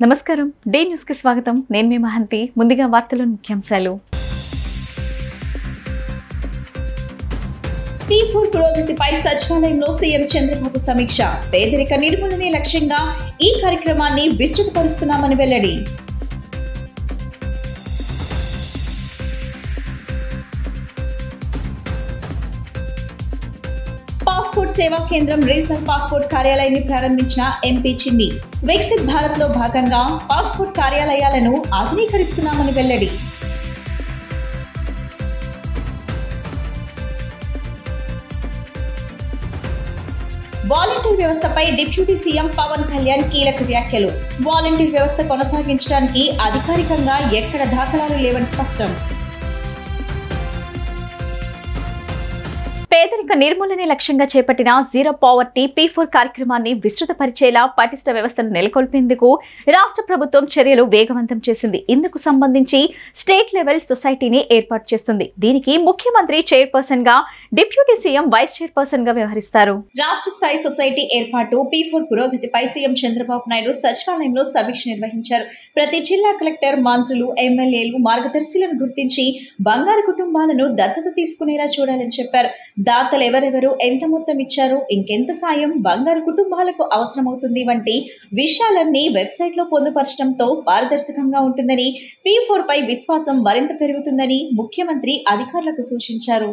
నమస్కారం day news కి స్వాగతం నేను మీ మహంతి ముందుగా వార్తల ముఖ్యాంశాలు P4 పురోగతిపై సచివాలయంలో సీఎం చంద్రబాబు సమీక్ష పేదరిక నిర్మూలనే లక్ష్యంగా ఈ కార్యక్రమాన్ని విస్తృతపరుస్తున్నామని వెల్లడి పాస్పోర్ట్ సేవా కేంద్రం రీజనల్ పాస్పోర్ట్ కార్యాలయాన్ని ప్రారంభించిన ఎంపీ చిన్ని వికసిత్ భారత్ లో భాగంగా పాస్పోర్ట్ కార్యాలయాలను ఆధునీకరిస్తున్నామని వెల్లడి వాలంటీర్ వ్యవస్థపై డిప్యూటీ సీఎం పవన్ కళ్యాణ్ కీలక వ్యాఖ్యలు వాలంటీర్ వ్యవస్థ కొనసాగించడానికి అధికారికంగా ఎక్కడ దాఖలాలు లేవని స్పష్టం పేదరిక నిర్మూలనే లక్ష్యంగా చేపట్టిన జీరో పావర్టీ P4 కార్యక్రమాన్ని విస్తృతపరిచేలా పటిష్ట వ్యవస్థను నెలకొల్పేందుకు రాష్ట్ర ప్రభుత్వం చర్యలు వేగవంతం చేసింది. ఇందుకు సంబంధించి స్టేట్ లెవెల్ సొసైటీని ఏర్పాటు చేస్తుంది. దీనికి ముఖ్యమంత్రి చైర్పర్సన్ గా, డిప్యూటీ సీఎం వైస్ చైర్పర్సన్ గా వ్యవహరిస్తారు. రాష్ట్ర స్థాయి సొసైటీ ఏర్పాటు P4 పురోగతిపై సీఎం చంద్రబాబు నాయుడు సచివాలయంలో సమీక్ష నిర్వహించారు. ప్రతి జిల్లా కలెక్టర్, మంత్రులు, ఎమ్మెల్యేలు మార్గదర్శులను గుర్తించి బంగారు కుటుంబాలను దత్తత తీసుకునేలా చూడాలని చెప్పారు. దాతలు ఎవరెవరు ఎంత మొత్తం ఇచ్చారు, ఇంకెంత సాయం బంగారు కుటుంబాలకు అవసరమవుతుంది వంటి విషయాలన్నీ వెబ్సైట్ లో పొందుపరచడంతో పారదర్శకంగా ఉంటుందని, P4 పై విశ్వాసం మరింత పెరుగుతుందని ముఖ్యమంత్రి అధికారులకు సూచించారు.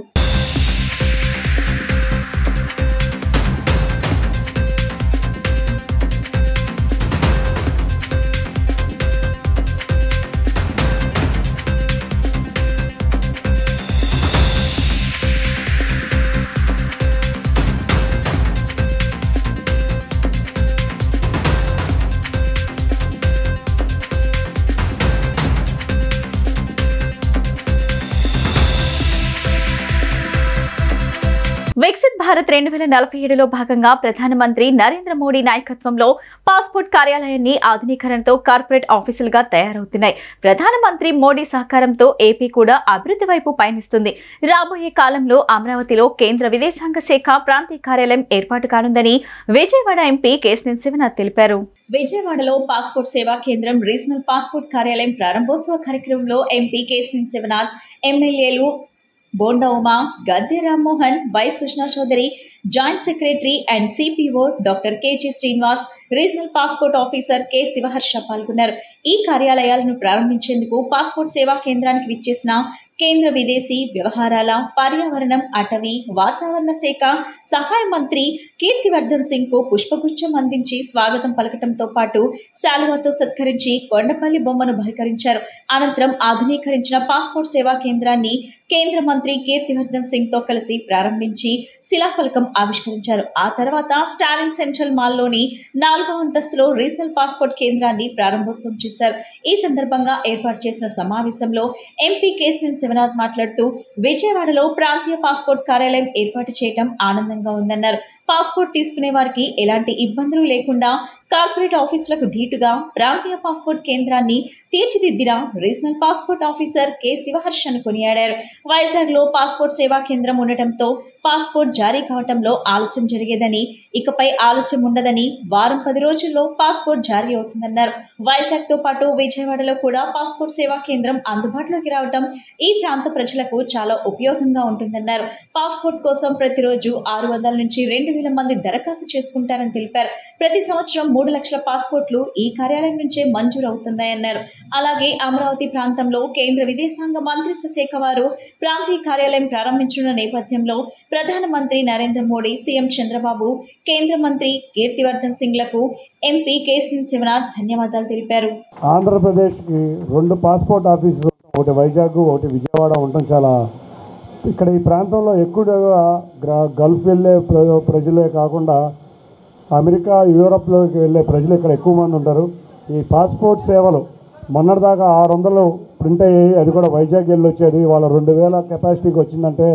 వికసిత్ భారత్ 2047లో భాగంగా ప్రధానమంత్రి నరేంద్ర మోడీ నాయకత్వంలో పాస్పోర్ట్ కార్యాలయాన్ని ఆధునీకరణతో కార్పొరేట్ ఆఫీసులుగా తయారవుతున్నాయి. ప్రధానమంత్రి మోడీ సహకారంతో ఏపీ కూడా అభివృద్ధి వైపు పయనిస్తుంది. రాబోయే కాలంలో అమరావతిలో కేంద్ర విదేశాంగ శాఖ ప్రాంతీయ కార్యాలయం ఏర్పాటు కానుందని విజయవాడ ఎంపీ కేశినేని శివనాథ్ తెలిపారు. విజయవాడలో పాస్పోర్ట్ సేవా కేంద్రం రీజనల్ పాస్పోర్ట్ కార్యాలయం ప్రారంభోత్సవ కార్యక్రమంలో ఎంపీ కేశినేని శివనాథ్, ఎమ్మెల్యేలు Bonda Uma, Gadde Rammohan, Y Sushma Chowdary, joint secretary and CPO doctor KG Srinivas, regional passport officer K Sivaharsha పాల్గొన్నారు. ఈ కార్యాలయాలను ప్రారంభించేందుకు పాస్పోర్ట్ సేవా కేంద్రానికి విచ్చేసిన కేంద్ర విదేశీ వ్యవహారాల, పర్యావరణం, అటవీ, వాతావరణ శాఖ సహాయ మంత్రి కీర్తివర్ధన్ సింగ్ కు పుష్పగుచ్చం అందించి స్వాగతం పలకటంతో పాటు శాలువాతో సత్కరించి కొండపల్లి బొమ్మను బహికరించారు. అనంతరం ఆధునీకరించిన పాస్పోర్ట్ సేవా కేంద్రాన్ని కేంద్ర మంత్రి కీర్తివర్ధన్ సింగ్ తో కలిసి ప్రారంభించి శిలాఫలకం ఆవిష్కరించారు. ఆ తర్వాత స్టాలిన్ సెంట్రల్ మాల్లోని 4వ అంతస్తులో రీజనల్ పాస్పోర్ట్ కేంద్రాన్ని ప్రారంభోత్సవం చేశారు. ఈ సందర్భంగా ఏర్పాటు చేసిన సమావేశంలో ఎంపీ కేశినేని శివనాథ్ మాట్లాడుతూ విజయవాడలో ప్రాంతీయ పాస్పోర్ట్ కార్యాలయం ఏర్పాటు చేయడం ఆనందంగా ఉందన్నారు. పాస్పోర్ట్ తీసుకునే వారికి ఎలాంటి ఇబ్బందులు లేకుండా కార్పొరేట్ ఆఫీసులకు ధీటుగా ప్రాంతీయ పాస్పోర్ట్ కేంద్రాన్ని తీర్చిదిద్దిన రీజనల్ పాస్పోర్ట్ ఆఫీసర్ కె శివహర్షను కొనియాడారు. వైజాగ్ లో పాస్పోర్ట్ సేవా కేంద్రం ఉండటంతో పాస్పోర్ట్ జారీ కావటంలో ఆలస్యం జరిగేదని, ఇకపై ఆలస్యం ఉండదని, వారం 10 రోజుల్లో పాస్పోర్ట్ జారీ అవుతుందన్నారు. వైజాగ్ తో పాటు విజయవాడలో కూడా పాస్పోర్ట్ సేవా కేంద్రం అందుబాటులోకి రావడం ఈ ప్రాంత ప్రజలకు చాలా ఉపయోగంగా ఉంటుందన్నారు. పాస్పోర్ట్ కోసం ప్రతిరోజు 600 నుంచి 2000 మంది దరఖాస్తు చేసుకుంటారని తెలిపారు. ప్రతి సంవత్సరం 3 లక్షల పాస్పోర్ట్లు ఈ కార్యాలయం నుంచే మంజూరు అవుతున్నాయన్నారు. అలాగే అమరావతి ప్రాంతంలో కేంద్ర విదేశాంగ మంత్రిత్వ శాఖ వారు ప్రాంతీయ కార్యాలయం ప్రారంభించనున్న నేపథ్యంలో ప్రధానమంత్రి నరేంద్ర మోడీ, సీఎం చంద్రబాబు, కేంద్ర మంత్రి కీర్తివర్ధన్ సింగ్ లకు ఎంపీ కేశినేని శివనాథ్ ధన్యవాదాలు తెలిపారు. ఆంధ్రప్రదేశ్కి 2 పాస్పోర్ట్ ఆఫీసులు, ఒకటి వైజాగ్, ఒకటి విజయవాడ ఉండటం చాలా ఇక్కడ ఈ ప్రాంతంలో ఎక్కువగా గల్ఫ్ వెళ్ళే ప్రజలే కాకుండా అమెరికా, యూరోప్లోకి వెళ్ళే ప్రజలు ఇక్కడ ఎక్కువ మంది ఉంటారు. ఈ పాస్పోర్ట్ సేవలు మొన్నటిదాకా 600 ప్రింట్ అయ్యాయి, అది కూడా వైజాగ్ వెళ్ళి వచ్చేది. వాళ్ళ 2000 కెపాసిటీకి వచ్చిందంటే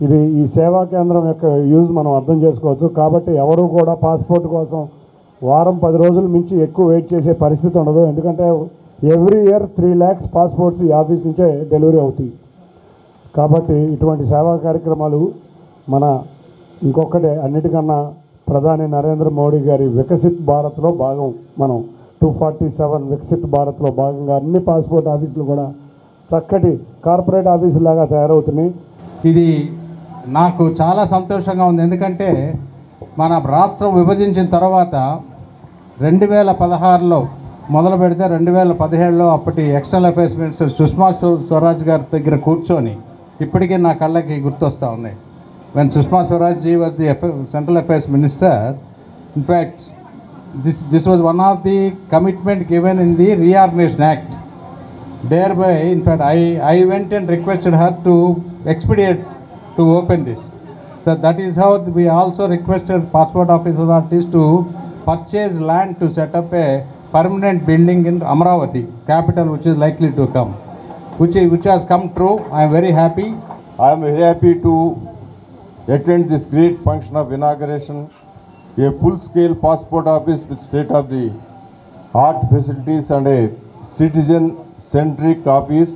ఇది ఈ సేవా కేంద్రం యొక్క యూజ్ మనం అర్థం చేసుకోవచ్చు. కాబట్టి ఎవరు కూడా పాస్పోర్ట్ కోసం వారం 10 రోజుల మించి ఎక్కువ వెయిట్ చేసే పరిస్థితి ఉండదు. ఎందుకంటే ఎవ్రీ ఇయర్ 3 lakhs పాస్పోర్ట్స్ ఈ ఆఫీస్ నుంచే డెలివరీ అవుతాయి. కాబట్టి ఇటువంటి సేవా కార్యక్రమాలు మన ఇంకొకటే అన్నిటికన్నా ప్రధాని నరేంద్ర మోడీ గారి వికసిత్ భారత్లో భాగం మనం 247 వికసిత్ భారత్లో భాగంగా అన్ని పాస్పోర్ట్ ఆఫీసులు కూడా చక్కటి కార్పొరేట్ ఆఫీసు లాగా తయారవుతున్నాయి. ఇది నాకు చాలా సంతోషంగా ఉంది. ఎందుకంటే మన రాష్ట్రం విభజించిన తర్వాత 2016లో మొదలు పెడితే 2017లో అప్పటి external affairs minister Sushma Swaraj గారి దగ్గర కూర్చొని ఇప్పటికీ నా కళ్ళకి గుర్తొస్తూ ఉన్నాయి. When Sushma Swaraj ji was the central affairs minister, in fact this was one of the commitment given in the Reorganization Act. Thereby, in fact, I went and requested her to expedite to open this. That is how we also requested passport office authorities to purchase land to set up a permanent building in Amravati, capital, which is likely to come, which has come true. I am very happy. I am very happy to attend this great function of inauguration, a full-scale passport office with state-of-the-art facilities and a citizen-centric office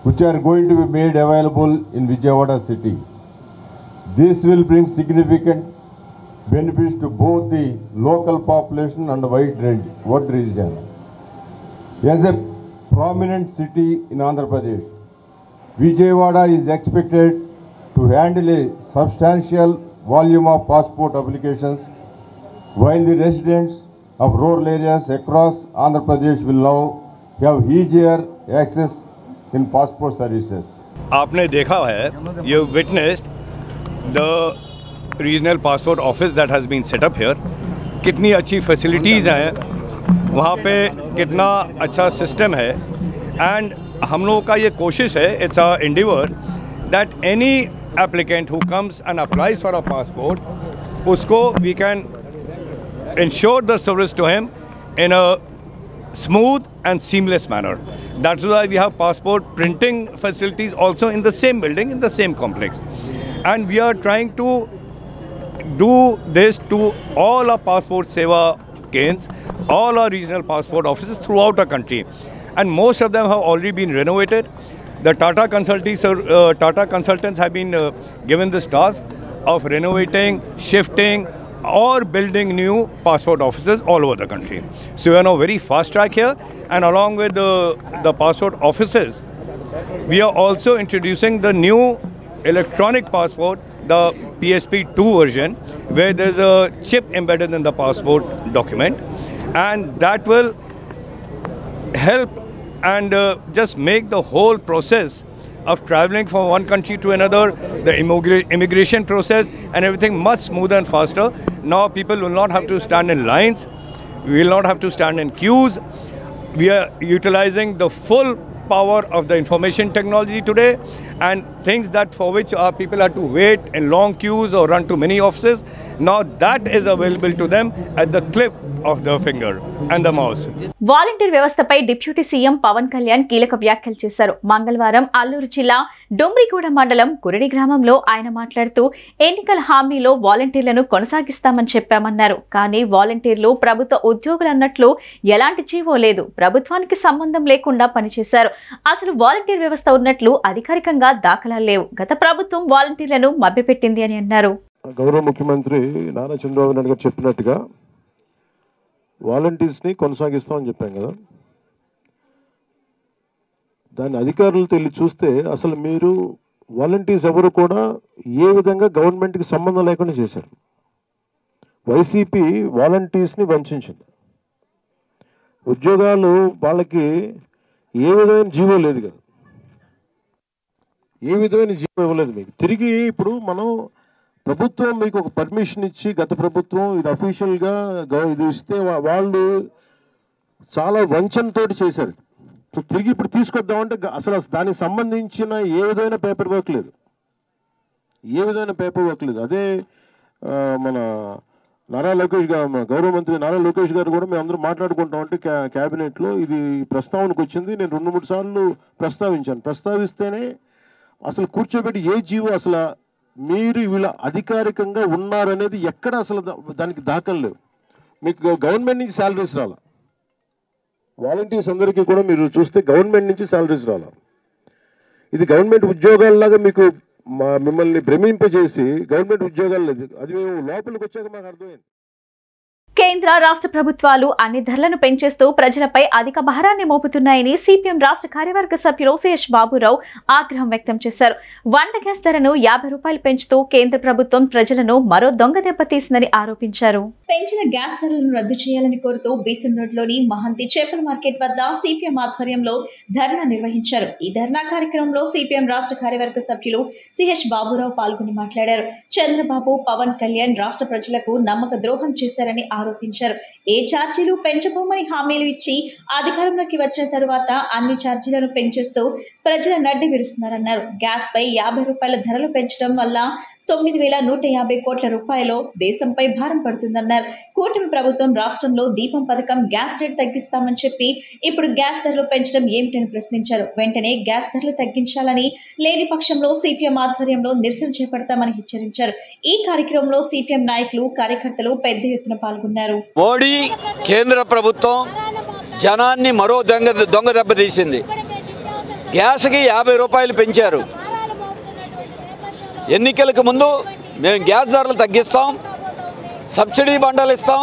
which are going to be made available in Vijayawada city. This will bring significant benefits to both the local population and the wide region. As a prominent city in Andhra Pradesh, Vijayawada is expected to handle a substantial volume of passport applications, while the residents of rural areas across Andhra Pradesh will now have easier access in passport services. आपने देखा है, you witnessed the regional passport office that has been set up here. कितनी अच्छी facilities हैं वहाँ पे, कितना अच्छा system है, and हम लोगों का ये कोशिश है, it's our endeavor that any applicant who comes and applies for a passport, उसको we can ensure the service to him in a smooth and seamless manner. That's why we have passport printing facilities also in the same building, in the same complex. And we are trying to do this to all our passport seva kendras, all our regional passport offices throughout our country. And most of them have already been renovated. The Tata consultants have been given this task of renovating, shifting, or building new passport offices all over the country. So we are now very fast track here, and along with the passport offices, we are also introducing the new electronic passport, the PSP2 version, where there's a chip embedded in the passport document, and that will help and just make the whole process of traveling from one country to another, the immigration process and everything much smoother and faster. Now people will not have to stand in lines, we will not have to stand in queues. We are utilizing the full power of the information technology today, and things that for which our people had to wait in long queues or run to many offices, now that is available to them at the click of the finger and the mouse. Volunteer వ్యవస్థపై deputy CM Pawan Kalyan కీలక వ్యాఖ్యలు చేశారు. మంగళవారం అల్లూరు జిల్లా డొంబ్రిగూడ మండలం కురడి గ్రామంలో ఆయన మాట్లాడుతూ ఎన్నికల హామీలో వాలంటీర్లను కొనసాగిస్తామని చెప్పామన్నారు. కానీ వాలంటీర్లు ప్రభుత్వ ఉద్యోగులు అన్నట్లు ఎలాంటి జీవో లేదు, ప్రభుత్వానికి సంబంధం లేకుండా పనిచేశారు. అసలు వాలంటీర్ వ్యవస్థ ఉన్నట్లు అధికారికంగా దాఖలాలు లేవు. గత ప్రభుత్వం వాలంటీర్లను మభ్యపెట్టింది అని అన్నారు. గౌరవ ముఖ్యమంత్రి నారా చంద్రబాబు నాయుడు గారు చెప్పినట్టుగా వాలంటీర్స్ని కొనసాగిస్తామని చెప్పాం కదా, దాని అధికారులతో వెళ్ళి చూస్తే అసలు మీరు వాలంటీర్స్ ఎవరు కూడా ఏ విధంగా గవర్నమెంట్కి సంబంధం లేకుండా చేశారు. వైసీపీ వాలంటీర్స్ని వంచింది. ఉద్యోగాలు వాళ్ళకి ఏ విధమైన జీవో లేదు కదా, ఏ విధమైన జీవో ఇవ్వలేదు మీకు. తిరిగి ఇప్పుడు మనం ప్రభుత్వం మీకు ఒక పర్మిషన్ ఇచ్చి, గత ప్రభుత్వం ఇది అఫీషియల్గా ఇది ఇస్తే వాళ్ళు చాలా వంచనతో చేశారు. సో తిరిగి ఇప్పుడు తీసుకొద్దామంటే అసలు దానికి సంబంధించిన ఏ విధమైన పేపర్ వర్క్ లేదు, ఏ విధమైన పేపర్ వర్క్ లేదు. అదే మన నారా లోకేష్ గారు, గౌరవ మంత్రి నారా లోకేష్ గారు కూడా మేము అందరూ మాట్లాడుకుంటామంటే క్యాబినెట్లో ఇది ప్రస్తావనకు వచ్చింది. నేను 2-3 సార్లు ప్రస్తావిస్తేనే అసలు కూర్చోబెట్టి ఏ జీవో అసలు మీరు వీళ్ళ అధికారికంగా ఉన్నారనేది ఎక్కడ అసలు దానికి దాఖలు లేవు. మీకు గవర్నమెంట్ నుంచి శాలరీస్ రాలా, వాలంటీర్స్ అందరికీ కూడా మీరు చూస్తే గవర్నమెంట్ నుంచి శాలరీస్ రాలా. ఇది గవర్నమెంట్ ఉద్యోగాల్లాగా మీకు మిమ్మల్ని భ్రమింపజేసి గవర్నమెంట్ ఉద్యోగాలు లేదు. అది మేము లోపలికి వచ్చాక మాకు అర్థమైంది. కేంద్ర రాష్ట్ర ప్రభుత్వాలు అన్ని ధరలను పెంచేస్తూ ప్రజలపై అధిక భారాన్ని మోపుతున్నాయని సిపిఎం రాష్ట్ర కార్యవర్గ సభ్యులు సిహెచ్ బాబురావు ఆగ్రహం వ్యక్తం చేశారు. వంట గ్యాస్ ధరను 50 రూపాయలు పెంచుతూ కేంద్ర ప్రభుత్వం ప్రజలను మరో దొంగ దెబ్బతీసిందని ఆరోపించారు. పెంచిన గ్యాస్ ధరలను రద్దు చేయాలని కోరుతూ బీసన్ రోడ్లోని మహంతి చేపల మార్కెట్ వద్ద సిపిఎం ఆధ్వర్యంలో ధర్నా నిర్వహించారు. ఈ ధర్నా కార్యక్రమంలో సిపిఎం రాష్ట్ర కార్యవర్గ సభ్యులు సిహెచ్ బాబురావు పాల్గొని మాట్లాడారు. చంద్రబాబు, పవన్ కళ్యాణ్ రాష్ట్ర ప్రజలకు నమ్మక ద్రోహం చేశారని ఆరోపించారు. ఏ ఛార్జీలు పెంచబోమని హామీలు ఇచ్చి అధికారంలోకి వచ్చిన తరువాత అన్ని ఛార్జీలను పెంచేస్తూ ప్రజల నడ్డి విరుస్తున్నారన్నారు. గ్యాస్ పై 50 రూపాయల ధరలు పెంచడం వల్ల 9,150 కోట్ల రూపాయలు దేశంపై భారం పడుతుందన్నారు. కూటమి ప్రభుత్వం రాష్ట్రంలో దీపం పథకం గ్యాస్ రేట్ తగ్గిస్తామని చెప్పి ఇప్పుడు గ్యాస్ ధరలు పెంచడం ఏమిటని ప్రశ్నించారు. వెంటనే గ్యాస్ ధరలు తగ్గించాలని, లేని పక్షంలో సిపిఎం ఆధ్వర్యంలో నిరసన చేపడతామని హెచ్చరించారు. ఈ కార్యక్రమంలో సిపిఎం నాయకులు, కార్యకర్తలు పెద్ద ఎత్తున పాల్గొన్నారు. మోడీ కేంద్ర ప్రభుత్వం జనాన్ని మరో దొంగ దెబ్బతీసింది. గ్యాస్కి 50 రూపాయలు పెంచారు. ఎన్నికలకు ముందు మేము గ్యాస్ ధరలు తగ్గిస్తాం, సబ్సిడీ బండలు ఇస్తాం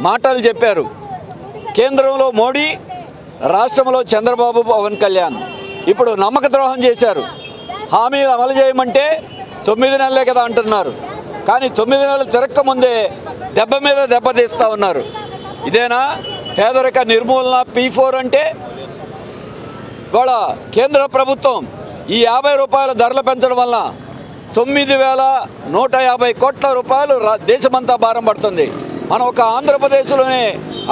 మాటలు చెప్పారు. కేంద్రంలో మోడీ, రాష్ట్రంలో చంద్రబాబు, పవన్ కళ్యాణ్ ఇప్పుడు నమ్మక ద్రోహం చేశారు. హామీలు అమలు చేయమంటే 9 నెలలే కదా అంటున్నారు. కానీ 9 నెలలు తిరక్కముందే దెబ్బ మీద దెబ్బతీస్తూ ఉన్నారు. ఇదేనా పేదరిక నిర్మూలన P4 అంటే? ఇవాళ కేంద్ర ప్రభుత్వం ఈ 50 రూపాయల ధరలు పెంచడం వల్ల 9,150 కోట్ల రూపాయలు దేశమంతా భారం పడుతుంది. మన ఒక ఆంధ్రప్రదేశ్లోనే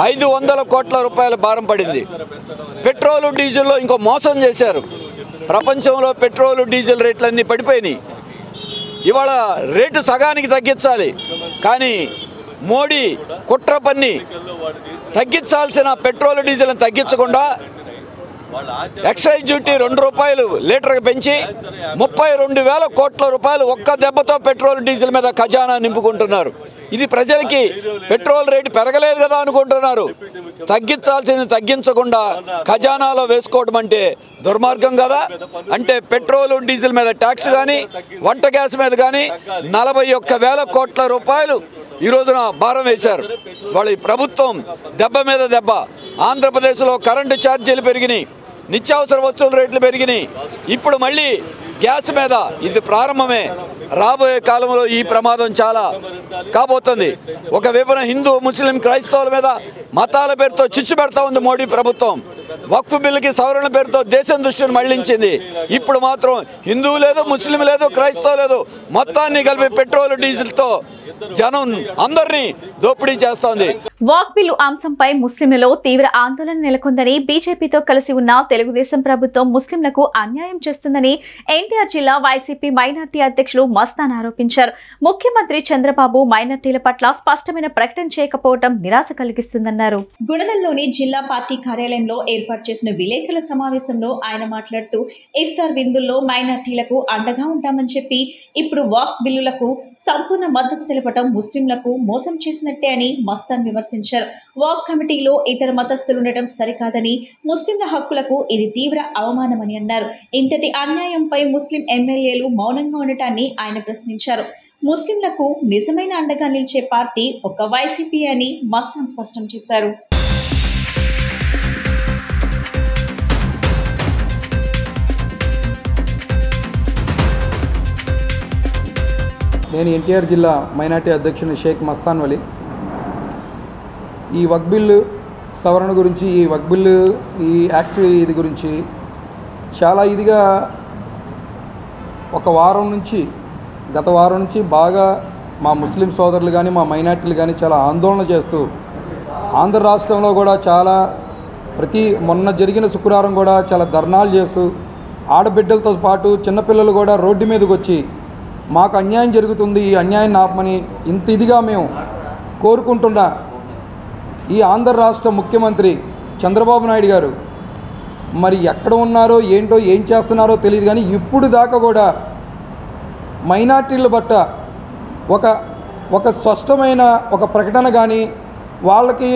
500 కోట్ల రూపాయల భారం పడింది. పెట్రోలు, డీజిల్లో ఇంకో మోసం చేశారు. ప్రపంచంలో పెట్రోలు, డీజిల్ రేట్లన్నీ పడిపోయినాయి. ఇవాళ రేటు సగానికి తగ్గించాలి. కానీ మోడీ కుట్ర పన్ని తగ్గించాల్సిన పెట్రోల్, డీజిల్ని తగ్గించకుండా ఎక్సైజ్ డ్యూటీ 2 రూపాయలు లీటర్కి పెంచి 32,000 కోట్ల రూపాయలు ఒక్క దెబ్బతో పెట్రోల్, డీజిల్ మీద ఖజానా నింపుకుంటున్నారు. ఇది ప్రజలకి పెట్రోల్ రేటు పెరగలేదు కదా అనుకుంటున్నారు. తగ్గించాల్సింది తగ్గించకుండా ఖజానాలో వేసుకోవడం అంటే దుర్మార్గం కదా. అంటే పెట్రోల్, డీజిల్ మీద ట్యాక్స్ కానీ, వంట గ్యాస్ మీద కానీ 41,000 కోట్ల రూపాయలు ఈ రోజున భారం వేశారు. వాళ్ళ ప్రభుత్వం దెబ్బ మీద దెబ్బ. ఆంధ్రప్రదేశ్లో కరెంటు ఛార్జీలు పెరిగినాయి, నిత్యావసర వస్తువుల రేట్లు పెరిగినాయి. ఇప్పుడు మళ్ళీ గ్యాస్ మీద ఇది ప్రారంభమే. రాబోయే కాలంలో ఈ ప్రమాదం చాలా కాబోతుంది. ఒక వైపున హిందూ, ముస్లిం, క్రైస్తవుల మీద మతాల పేరుతో చిచ్చు పెడతా ఉంది మోడీ ప్రభుత్వం. వక్ఫ్ బిల్లుకి సవరణ పేరుతో దేశం దృష్టిని మళ్లించింది. ఇప్పుడు మాత్రం హిందువు లేదు, ముస్లిం లేదు, క్రైస్తవు లేదు, మొత్తాన్ని కలిపి పెట్రోల్, డీజిల్తో జనం అందరినీ దోపిడీ చేస్తోంది. వాక్ బిల్లు అంశంపై ముస్లింలలో తీవ్ర ఆందోళన నెలకొందని, బీజేపీతో కలిసి ఉన్న తెలుగుదేశం ప్రభుత్వం ముస్లింలకు అన్యాయం చేస్తుందని ఎన్టీఆర్ జిల్లా వైసీపీ మైనార్టీ అధ్యక్షులు మస్తాన్ ఆరోపించారు. ముఖ్యమంత్రి చంద్రబాబు మైనార్టీల పట్ల స్పష్టమైన ప్రకటన చేయకపోవడం నిరాశ కలిగిస్తుందన్నారు. గుణదల్లోని జిల్లా పార్టీ కార్యాలయంలో ఏర్పాటు చేసిన విలేకరుల సమావేశంలో ఆయన మాట్లాడుతూ ఇఫ్తార్ విందుల్లో మైనార్టీలకు అండగా ఉంటామని చెప్పి ఇప్పుడు వాక్ బిల్లులకు సంపూర్ణ మద్దతు తెలపడం ముస్లింలకు మోసం చేసినట్టే అని మస్తాన్ విమర్శించారు. వాక్ కమిటీలో ఇతర మతస్థులు ఉండటం సరికాదని, ముస్లింల హక్కులకు ఇది తీవ్ర అవమానమని అన్నారు. ఇంతటి అన్యాయంపై ముస్లిం ఎమ్మెల్యేలు మౌనంగా ఉండటాన్ని ఆయన ప్రశ్నించారు. ముస్లింలకు నిజమైన అండగా నిలిచే పార్టీ ఒక వైసీపీ అని మస్తాన్ స్పష్టం చేశారు. నేను ఎన్టీఆర్ జిల్లా మైనార్టీ అధ్యక్షుని షేక్ మస్తాన్ వలి. ఈ వక్ బిల్లు సవరణ గురించి, ఈ వక్ బిల్లు, ఈ యాక్ట్ ఇది గురించి చాలా ఇదిగా గత వారం నుంచి బాగా మా ముస్లిం సోదరులు కానీ, మా మైనార్టీలు కానీ చాలా ఆందోళన చేస్తూ, ఆంధ్ర రాష్ట్రంలో కూడా చాలా మొన్న జరిగిన శుక్రవారం కూడా చాలా ధర్నాలు చేస్తూ, ఆడబిడ్డలతో పాటు చిన్నపిల్లలు కూడా రోడ్డు మీదకి వచ్చి మాకు అన్యాయం జరుగుతుంది, ఈ అన్యాయాన్ని ఆపమని ఇంత ఇదిగా మేము కోరుకుంటున్న ఈ ఆంధ్ర రాష్ట్ర ముఖ్యమంత్రి చంద్రబాబు నాయుడు గారు మరి ఎక్కడ ఉన్నారో ఏంటో, ఏం చేస్తున్నారో తెలియదు. కానీ ఇప్పుడు దాకా కూడా మైనార్టీల పట్ల ఒక స్పష్టమైన ఒక ప్రకటన కానీ, వాళ్ళకి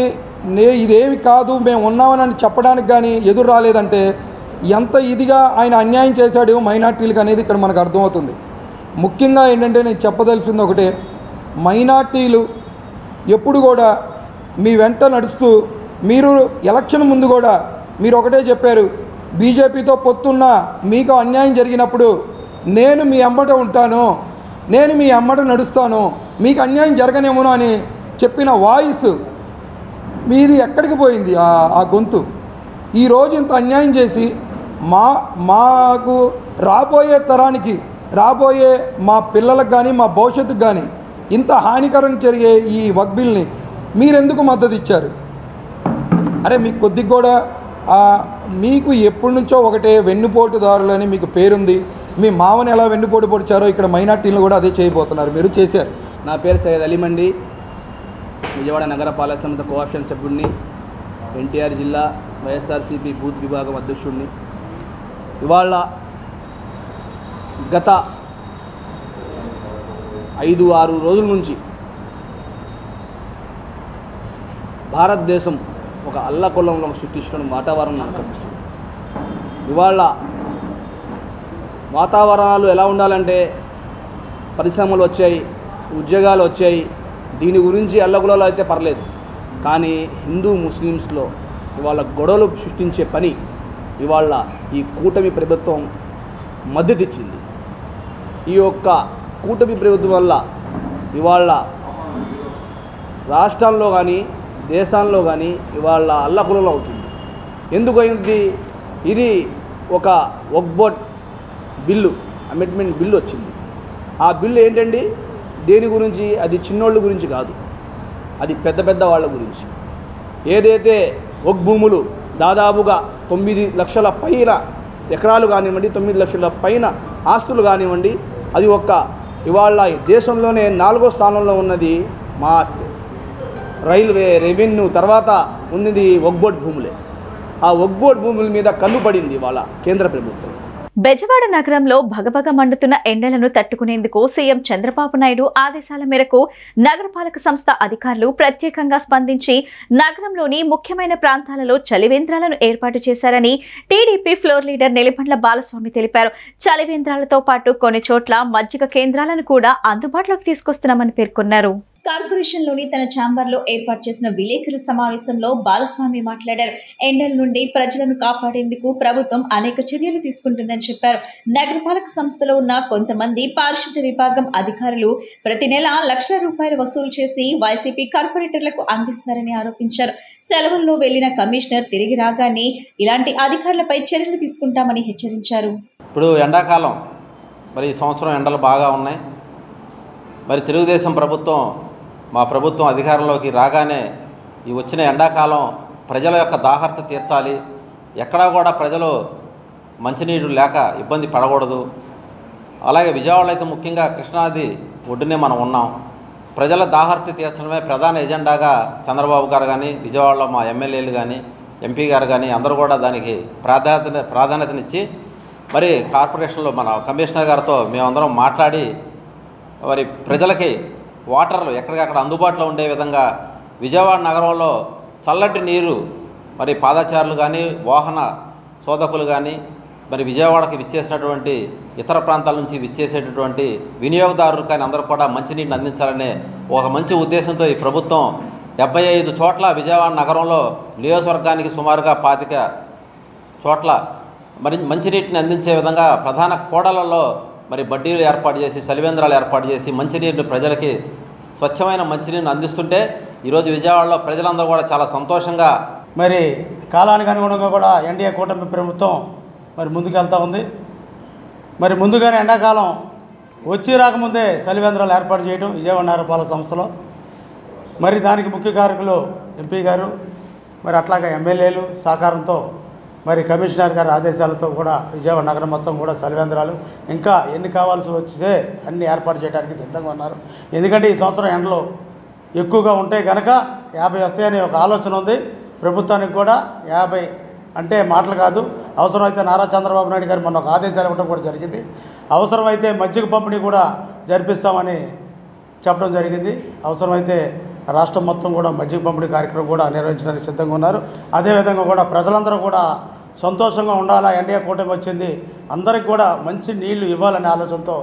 ఇదేమి కాదు మేము ఉన్నామని చెప్పడానికి కానీ ఎదురు రాలేదంటే ఎంత ఇదిగా ఆయన అన్యాయం చేశాడు మైనార్టీలకు అనేది ఇక్కడ మనకు అర్థమవుతుంది. ముఖ్యంగా ఏంటంటే నేను చెప్పదలిసింది ఒకటే, మైనార్టీలు ఎప్పుడు కూడా మీ వెంట నడుస్తూ మీరు ఎలక్షన్ ముందు కూడా మీరు ఒకటే చెప్పారు, బీజేపీతో పొత్తున్న మీకు అన్యాయం జరిగినప్పుడు నేను మీ అమ్మట ఉంటాను, నేను మీ అమ్మట నడుస్తాను, మీకు అన్యాయం జరగనేమోనో అని చెప్పిన వాయిస్ మీది ఎక్కడికి పోయింది? ఆ గొంతు ఈరోజు ఇంత అన్యాయం చేసి మాకు రాబోయే తరానికి, రాబోయే మా పిల్లలకు కానీ మా భవిష్యత్తుకు కానీ ఇంత హానికరం జరిగే ఈ వక్ఫ్ బిల్ని మీరెందుకు మద్దతు ఇచ్చారు? అరే మీకు కొద్దిగా కూడా మీకు ఎప్పటి నుంచో ఒకటే వెన్నుపోటుదారులని మీకు పేరుంది. మీ మామని ఎలా వెన్నుపోటు పొడిచారో ఇక్కడ మైనార్టీలను కూడా అదే చేయబోతున్నారు, మీరు చేశారు. నా పేరు సయ్యద్ అలీమండి, విజయవాడ నగరపాలక సంస్థ కోఆప్షన్ సభ్యుడిని, ఎన్టీఆర్ జిల్లా వైఎస్ఆర్సీపీ బూత్ విభాగం అధ్యక్షుడిని. ఇవాళ గత 5-6 రోజుల నుంచి భారతదేశం ఒక అల్లకొల్లంలో సృష్టించిన వాతావరణం మనకు కనిపిస్తుంది. ఇవాళ వాతావరణాలు ఎలా ఉండాలంటే పరిశ్రమలు వచ్చాయి, ఉద్యోగాలు వచ్చాయి, దీని గురించి అల్లకొల్లాలు అయితే పర్లేదు, కానీ హిందూ ముస్లిమ్స్లో ఇవాళ గొడవలు సృష్టించే పని ఇవాళ ఈ కూటమి ప్రభుత్వం మద్దతు ఇచ్చింది. ఈ యొక్క కూటమి ప్రభుత్వం వల్ల ఇవాళ రాష్ట్రాల్లో కానీ దేశాల్లో కానీ ఇవాళ అల్లకొల్లం అవుతుంది. ఎందుకు అయింది? ఇది ఒక వక్ఫ్ బిల్లు, అమెండ్మెంట్ బిల్లు వచ్చింది. ఆ బిల్లు ఏంటండి, దేని గురించి? అది చిన్నోళ్ళ గురించి కాదు, అది పెద్ద పెద్ద వాళ్ళ గురించి. ఏదైతే వక్ఫ్ భూములు దాదాపుగా 9 లక్షల పైన ఎకరాలు కానివ్వండి, 9 లక్షల పైన ఆస్తులు కానివ్వండి, అది ఇవాళ దేశంలోనే 4వ స్థానంలో ఉన్నది మా ఆస్తి. రైల్వే, రెవెన్యూ తర్వాత ఉన్నది వక్ఫ్ బోర్డు భూములే. ఆ వక్ఫ్ బోర్డు భూముల మీద కన్ను పడింది ఇవాళ కేంద్ర ప్రభుత్వం. బెజవాడ నగరంలో భగభగ మండుతున్న ఎండలను తట్టుకునేందుకు సీఎం చంద్రబాబు నాయుడు ఆదేశాల మేరకు నగరపాలక సంస్థ అధికారులు ప్రత్యేకంగా స్పందించి నగరంలోని ముఖ్యమైన ప్రాంతాలలో చలివేంద్రాలను ఏర్పాటు చేశారని టీడీపీ ఫ్లోర్ లీడర్ నెలిపండ్ల బాలస్వామి తెలిపారు. చలివేంద్రాలతో పాటు కొన్ని చోట్ల మజ్జిగ కేంద్రాలను కూడా అందుబాటులోకి తీసుకొస్తున్నామని పేర్కొన్నారు. కార్పొరేషన్లోని తన ఛాంబర్లో ఏర్పాటు చేసిన విలేకరుల సమావేశంలో బాలస్వామి మాట్లాడారు. ఎండల నుండి ప్రజలను కాపాడేందుకు ప్రభుత్వం అనేక చర్యలు తీసుకుంటుందని చెప్పారు. నగరపాలక సంస్థలో ఉన్న కొంతమంది పారిశుద్ధ్య విభాగం అధికారులు ప్రతి నెల లక్షల రూపాయలు వసూలు చేసి వైసీపీ కార్పొరేటర్లకు అందిస్తారని ఆరోపించారు. సెలవుల్లో వెళ్లిన కమిషనర్ తిరిగి రాగానే ఇలాంటి అధికారులపై చర్యలు తీసుకుంటామని హెచ్చరించారు. ఇప్పుడు ఎండాకాలం, మరి ఈ సంవత్సరం ఎండలు బాగా ఉన్నాయి. మరి తెలుగుదేశం ప్రభుత్వం, మా ప్రభుత్వం అధికారంలోకి రాగానే ఈ వచ్చిన ఎండాకాలం ప్రజల యొక్క దాహర్త తీర్చాలి, ఎక్కడా కూడా ప్రజలు మంచినీరు లేక ఇబ్బంది పడకూడదు. అలాగే విజయవాడలో అయితే ముఖ్యంగా కృష్ణానది ఒడ్డునే మనం ఉన్నాం. ప్రజల దాహర్త తీర్చడమే ప్రధాన ఎజెండాగా చంద్రబాబు గారు కానీ, విజయవాడలో మా ఎమ్మెల్యేలు కానీ, ఎంపీ గారు కానీ అందరూ కూడా దానికి ప్రాధాన్యతనిచ్చి మరి కార్పొరేషన్లో మన కమిషనర్ గారితో మేమందరం మాట్లాడి మరి ప్రజలకి వాటర్లు ఎక్కడికక్కడ అందుబాటులో ఉండే విధంగా విజయవాడ నగరంలో చల్లటి నీరు మరి పాదచారులు కానీ, వాహన సోదకులు కానీ, మరి విజయవాడకి విచ్చేసినటువంటి ఇతర ప్రాంతాల నుంచి విచ్చేసేటటువంటి వినియోగదారులు కానీ అందరూ కూడా మంచినీటిని అందించాలనే ఒక మంచి ఉద్దేశంతో ఈ ప్రభుత్వం 75 చోట్ల విజయవాడ నగరంలో నియోజకవర్గానికి సుమారుగా 25 చోట్ల మరి మంచినీటిని అందించే విధంగా ప్రధాన కూడళ్లలో మరి బడ్డీలు ఏర్పాటు చేసి, చలివేంద్రాలు ఏర్పాటు చేసి మంచినీరుని ప్రజలకి స్వచ్ఛమైన మంచినీరుని అందిస్తుంటే ఈరోజు విజయవాడలో ప్రజలందరూ కూడా చాలా సంతోషంగా మరి కాలానికి అనుగుణంగా కూడా ఎన్డీఏ కూటమి ప్రభుత్వం మరి ముందుకెళ్తూ ఉంది. మరి ముందుగానే ఎండాకాలం వచ్చి రాకముందే చలివేంద్రాలు ఏర్పాటు చేయడం విజయవాడ నగరపాలక సంస్థలో, మరి దానికి ముఖ్య కారకులు ఎంపీ గారు, మరి అట్లాగే ఎమ్మెల్యేలు సహకారంతో మరి కమిషనర్ గారి ఆదేశాలతో కూడా విజయవాడ నగరం మొత్తం కూడా చలివేంద్రాలు ఇంకా ఎన్ని కావాల్సి వస్తే అన్ని ఏర్పాటు చేయడానికి సిద్ధంగా ఉన్నారు. ఎందుకంటే ఈ సంవత్సరం ఎండలు ఎక్కువగా ఉంటే కనుక 50 వస్తాయనే ఒక ఆలోచన ఉంది ప్రభుత్వానికి కూడా. 50 అంటే మాటలు కాదు, అవసరమైతే నారా చంద్రబాబు నాయుడు గారు మొన్న ఒక ఆదేశాలు ఇవ్వడం కూడా జరిగింది. అవసరమైతే మజ్జిగ పంపిణీ కూడా జరిపిస్తామని చెప్పడం జరిగింది. అవసరమైతే రాష్ట్రం మొత్తం కూడా మజ్జిగ పంపిణీ కార్యక్రమం కూడా నిర్వహించడానికి సిద్ధంగా ఉన్నారు. అదేవిధంగా కూడా ప్రజలందరూ కూడా సంతోషంగా ఉండాలా, ఎన్డీఏ కూటమి వచ్చింది, అందరికి కూడా మంచి నీళ్లు ఇవ్వాలనే ఆలోచనతో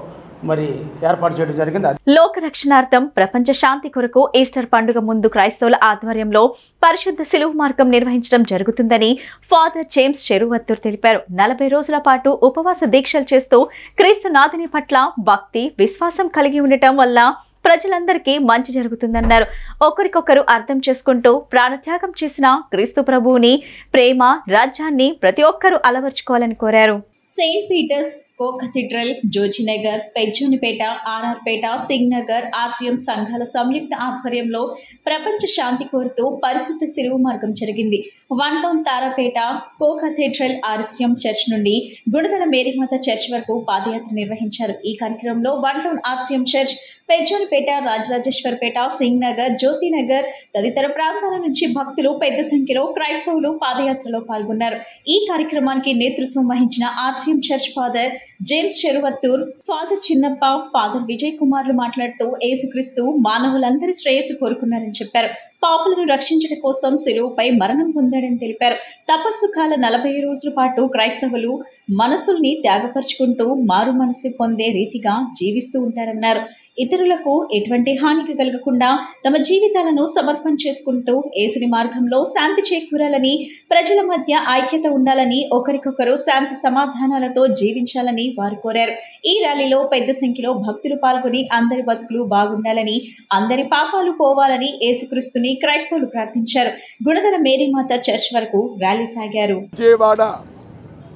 మరి ఏర్పాటు చేయడం జరిగింది. లోక రక్షణార్థం ప్రపంచ శాంతి కొరకు ఈస్టర్ పండుగ ముందు క్రైస్తవుల ఆధ్వర్యంలో పరిశుద్ధ సిలువ మార్గం నిర్వహించడం జరుగుతుందని ఫాదర్ జేమ్స్ చెరువత్తూర్ తెలిపారు. 40 రోజుల పాటు ఉపవాస దీక్షలు చేస్తూ క్రీస్తు నాథుని పట్ల భక్తి విశ్వాసం కలిగి ఉండటం వల్ల ప్రజలందరికీ మంచి జరుగుతుందన్నారు. ఒకరికొకరు అర్థం చేసుకుంటూ ప్రాణత్యాగం చేసిన క్రీస్తు ప్రభువుని ప్రేమ రాజ్యాన్ని ప్రతి ఒక్కరూ అలవర్చుకోవాలని కోరారు. సెయింట్ పీటర్స్ కో కథీడ్రల్, జోజినగర్, పెజ్జోనిపేట, ఆర్ఆర్పేట, సింగ్ నగర్, ఆర్సీఎం సంఘాల సంయుక్త ఆధ్వర్యంలో ప్రపంచ శాంతి కోరుతూ పరిశుద్ధ సిలువ మార్గం జరిగింది. 1 టౌన్ తారాపేట కో కథీడ్రల్ ఆర్సీఎం చర్చ్ నుండి గుణదల మేరీమాత చర్చ్ వరకు పాదయాత్ర నిర్వహించారు. ఈ కార్యక్రమంలో 1 town RCM church, Pezzonipeta, Rajarajeswarapeta, Singh Nagar, Jyothinagar తదితర ప్రాంతాల నుంచి భక్తులు పెద్ద సంఖ్యలో క్రైస్తవులు పాదయాత్రలో పాల్గొన్నారు. ఈ కార్యక్రమానికి నేతృత్వం వహించిన RCM church father James Cheruvathur, father Chinnappa, father Vijay కుమార్లు మాట్లాడుతూ యేసుక్రీస్తు మానవులందరి శ్రేయస్సు కోరుకున్నారని చెప్పారు. పాపులను రక్షించడం కోసం సిలువపై మరణం పొందాడని తెలిపారు. తపస్సు కాల 40 రోజుల పాటు క్రైస్తవులు మనసుల్ని త్యాగపరుచుకుంటూ మారు మనసు పొందే రీతిగా జీవిస్తూ ఉంటారన్నారు. ఇతరులకు ఎటువంటి హానికి కలగకుండా తమ జీవితాలను సమర్పణ చేసుకుంటూ యేసుని మార్గంలో శాంతి చేకూరాలని, ప్రజల మధ్య ఐక్యత ఉండాలని, ఒకరికొకరు శాంతి సమాధానాలతో జీవించాలని వారు కోరారు. ఈ ర్యాలీలో పెద్ద సంఖ్యలో భక్తులు పాల్గొని అందరి బతుకులు బాగుండాలని, అందరి పాపాలు పోవాలని యేసుక్రీస్తుని క్రైస్తవులు ప్రార్థించారు. గుణదల మేరీమాత చర్చ్ వరకు ర్యాలీ సాగారు. విజయవాడ,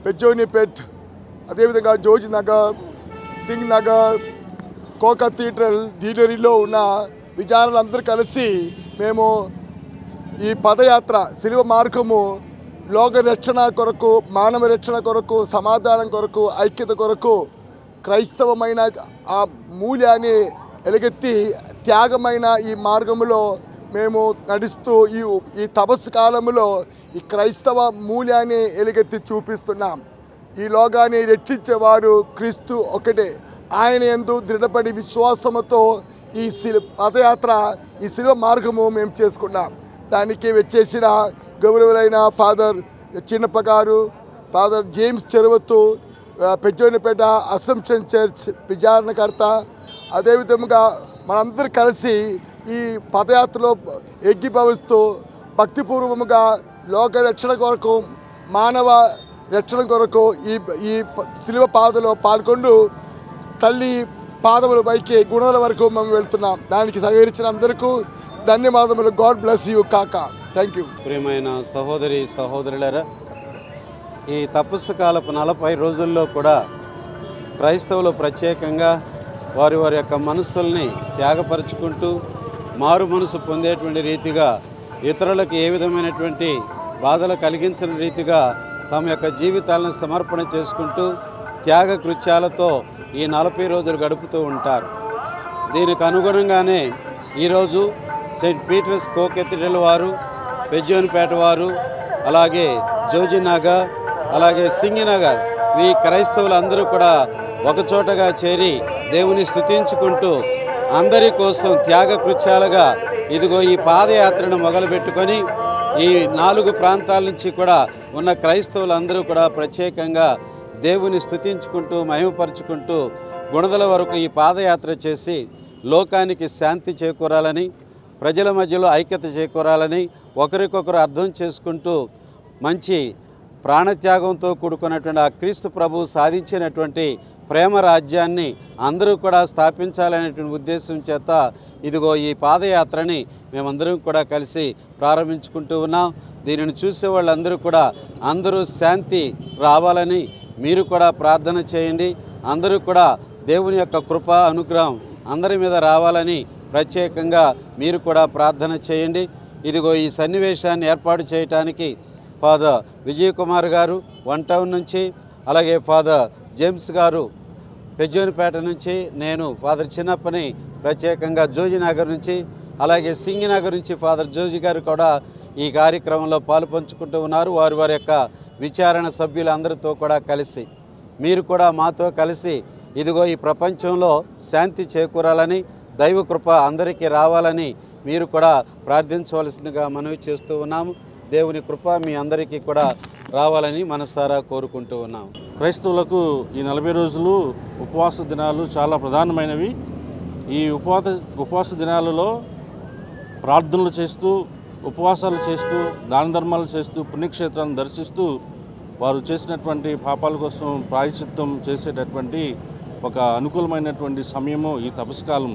పెజ్జోనిపేట్, అదేవిధంగా జోజినగర్, సింగ్ నగర్, కో కథీడ్రల్ డీలరీలో ఉన్న విచారణలందరూ కలిసి మేము ఈ పదయాత్ర సిలువ మార్గము లోక రక్షణ కొరకు, మానవ రక్షణ కొరకు, సమాధానం కొరకు, ఐక్యత కొరకు క్రైస్తవమైన ఆ మూల్యాన్ని ఎలుగెత్తి త్యాగమైన ఈ మార్గములో మేము నడుస్తూ ఈ తపస్సు కాలంలో ఈ క్రైస్తవ మూల్యాన్ని ఎలుగెత్తి చూపిస్తున్నాం. ఈ లోకాన్ని రక్షించేవాడు క్రీస్తు ఒకటే. ఆయన యందు దృఢపడి విశ్వాసముతో ఈ పదయాత్ర, ఈ సిలువ మార్గము మేము చేసుకున్నాం. దానికి వచ్చేసిన గౌరవులైన ఫాదర్ చిన్నప్ప గారు, ఫాదర్ జేమ్స్ చెరువత్తూర్, పెజ్జోనిపేట అసంప్షన్ చర్చ్ విచారణకర్త, అదేవిధంగా మనందరూ కలిసి ఈ పదయాత్రలో ఏకీభవిస్తూ భక్తిపూర్వముగా లోక రక్షణ కొరకు, మానవ రక్షణ కొరకు ఈ సిలువ పాదలో పాల్గొంటూ తల్లి పాదముల పైకి గుణాల వరకు మేము వెళ్తున్నాం. దానికి సహకరించిన అందరికీ ధన్యవాదములు. గాడ్ బ్లెస్ యూ కాకా. Thank you. ప్రియమైన సహోదరి సహోదరులారా, ఈ తపస్సు కాలపు 40 రోజుల్లో కూడా క్రైస్తవులు ప్రత్యేకంగా వారి యొక్క మనస్సుల్ని త్యాగపరుచుకుంటూ మారు మనసు పొందేటువంటి రీతిగా, ఇతరులకు ఏ విధమైనటువంటి బాధలు కలిగించిన రీతిగా తమ యొక్క జీవితాలను సమర్పణ చేసుకుంటూ త్యాగ కృత్యాలతో ఈ 40 రోజులు గడుపుతూ ఉంటారు. దీనికి అనుగుణంగానే ఈరోజు సెయింట్ పీటర్స్ కో కథీడ్రల్ వారు, పెజ్జోనిపేట వారు, అలాగే జోజినగర్, అలాగే సింగ్ నగర్ ఈ క్రైస్తవులందరూ కూడా ఒకచోటగా చేరి దేవుని స్తుతించుకుంటూ అందరి కోసం త్యాగ కృత్యాలుగా ఇదిగో ఈ పాదయాత్రను మొదలుపెట్టుకొని ఈ 4 ప్రాంతాల నుంచి కూడా ఉన్న క్రైస్తవులందరూ కూడా ప్రత్యేకంగా దేవుని స్తుతించుకుంటూ మహిమపరుచుకుంటూ గుణదల వరకు ఈ పాదయాత్ర చేసి లోకానికి శాంతి చేకూరాలని, ప్రజల మధ్యలో ఐక్యత చేకూరాలని, ఒకరికొకరు అర్థం చేసుకుంటూ మంచి ప్రాణత్యాగంతో కూడుకున్నటువంటి ఆ క్రీస్తు ప్రభువు సాధించినటువంటి ప్రేమ రాజ్యాన్ని అందరూ కూడా స్థాపించాలనేటువంటి ఉద్దేశం చేత ఇదిగో ఈ పాదయాత్రని మేమందరం కూడా కలిసి ప్రారంభించుకుంటూ ఉన్నాం. దీనిని చూసే వాళ్ళందరూ కూడా అందరూ శాంతి రావాలని మీరు కూడా ప్రార్థన చేయండి. అందరూ కూడా దేవుని యొక్క కృప అనుగ్రహం అందరి మీద రావాలని ప్రత్యేకంగా మీరు కూడా ప్రార్థన చేయండి. ఇదిగో ఈ సన్నివేశాన్ని ఏర్పాటు చేయడానికి ఫాదర్ విజయ్ కుమార్ గారు 1 టౌన్ నుంచి, అలాగే ఫాదర్ జేమ్స్ గారు పెజ్జోనిపేట నుంచి, నేను ఫాదర్ చిన్నప్పని ప్రత్యేకంగా జోజినగర్ నుంచి, అలాగే సింగ్ నగర్ నుంచి ఫాదర్ జోజి గారు కూడా ఈ కార్యక్రమంలో పాలు పంచుకుంటూ ఉన్నారు. వారి యొక్క విచారణ సభ్యులందరితో కూడా కలిసి మీరు కూడా మాతో కలిసి ఇదిగో ఈ ప్రపంచంలో శాంతి చేకూరాలని, దైవ కృప అందరికీ రావాలని మీరు కూడా ప్రార్థించవలసిందిగా మనవి చేస్తూ ఉన్నాము. దేవుని కృప మీ అందరికీ కూడా రావాలని మనసారా కోరుకుంటూ ఉన్నాము. క్రైస్తవులకు ఈ 40 రోజులు ఉపవాస దినాలు చాలా ప్రధానమైనవి. ఈ ఉపవాస దినాలలో ప్రార్థనలు చేస్తూ, ఉపవాసాలు చేస్తూ, దాన ధర్మాలు చేస్తూ, పుణ్యక్షేత్రాలను దర్శిస్తూ వారు చేసినటువంటి పాపాల కోసం ప్రాయశ్చిత్తం చేసేటటువంటి ఒక అనుకూలమైనటువంటి సమయము ఈ తపస్కాలం.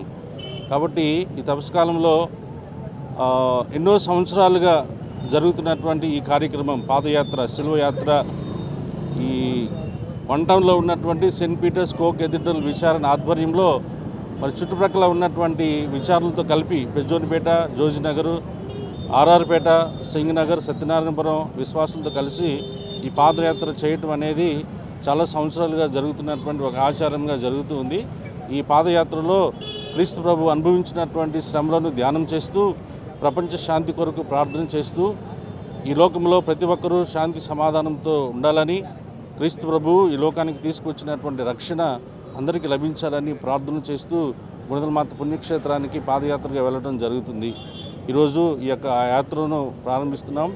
కాబట్టి ఈ తపస్కాలంలో ఎన్నో సంవత్సరాలుగా జరుగుతున్నటువంటి ఈ కార్యక్రమం పాదయాత్ర, శిల్వయాత్ర ఈ వన్ టౌన్లో ఉన్నటువంటి సెయింట్ పీటర్స్ కో కేథడ్రల్ విచారణ ఆధ్వర్యంలో మరి చుట్టుప్రక్కల ఉన్నటువంటి విచారణలతో కలిపి బెజ్జోనిపేట, జోజినగర్, ఆర్ఆర్పేట, సింగనగర్, సత్యనారాయణపురం విశ్వాసులతో కలిసి ఈ పాదయాత్ర చేయటం అనేది చాలా సంవత్సరాలుగా జరుగుతున్నటువంటి ఒక ఆచారంగా జరుగుతూ ఉంది. ఈ పాదయాత్రలో క్రీస్తు ప్రభు అనుభవించినటువంటి శ్రమలను ధ్యానం చేస్తూ, ప్రపంచ శాంతి కొరకు ప్రార్థన చేస్తూ, ఈ లోకంలో ప్రతి ఒక్కరూ శాంతి సమాధానంతో ఉండాలని, క్రీస్తు ప్రభు ఈ లోకానికి తీసుకొచ్చినటువంటి రక్షణ అందరికీ లభించాలని ప్రార్థన చేస్తూ గుణదలమాత పుణ్యక్షేత్రానికి పాదయాత్రగా వెళ్ళడం జరుగుతుంది. ఈరోజు ఈ యొక్క యాత్రను ప్రారంభిస్తున్నాం.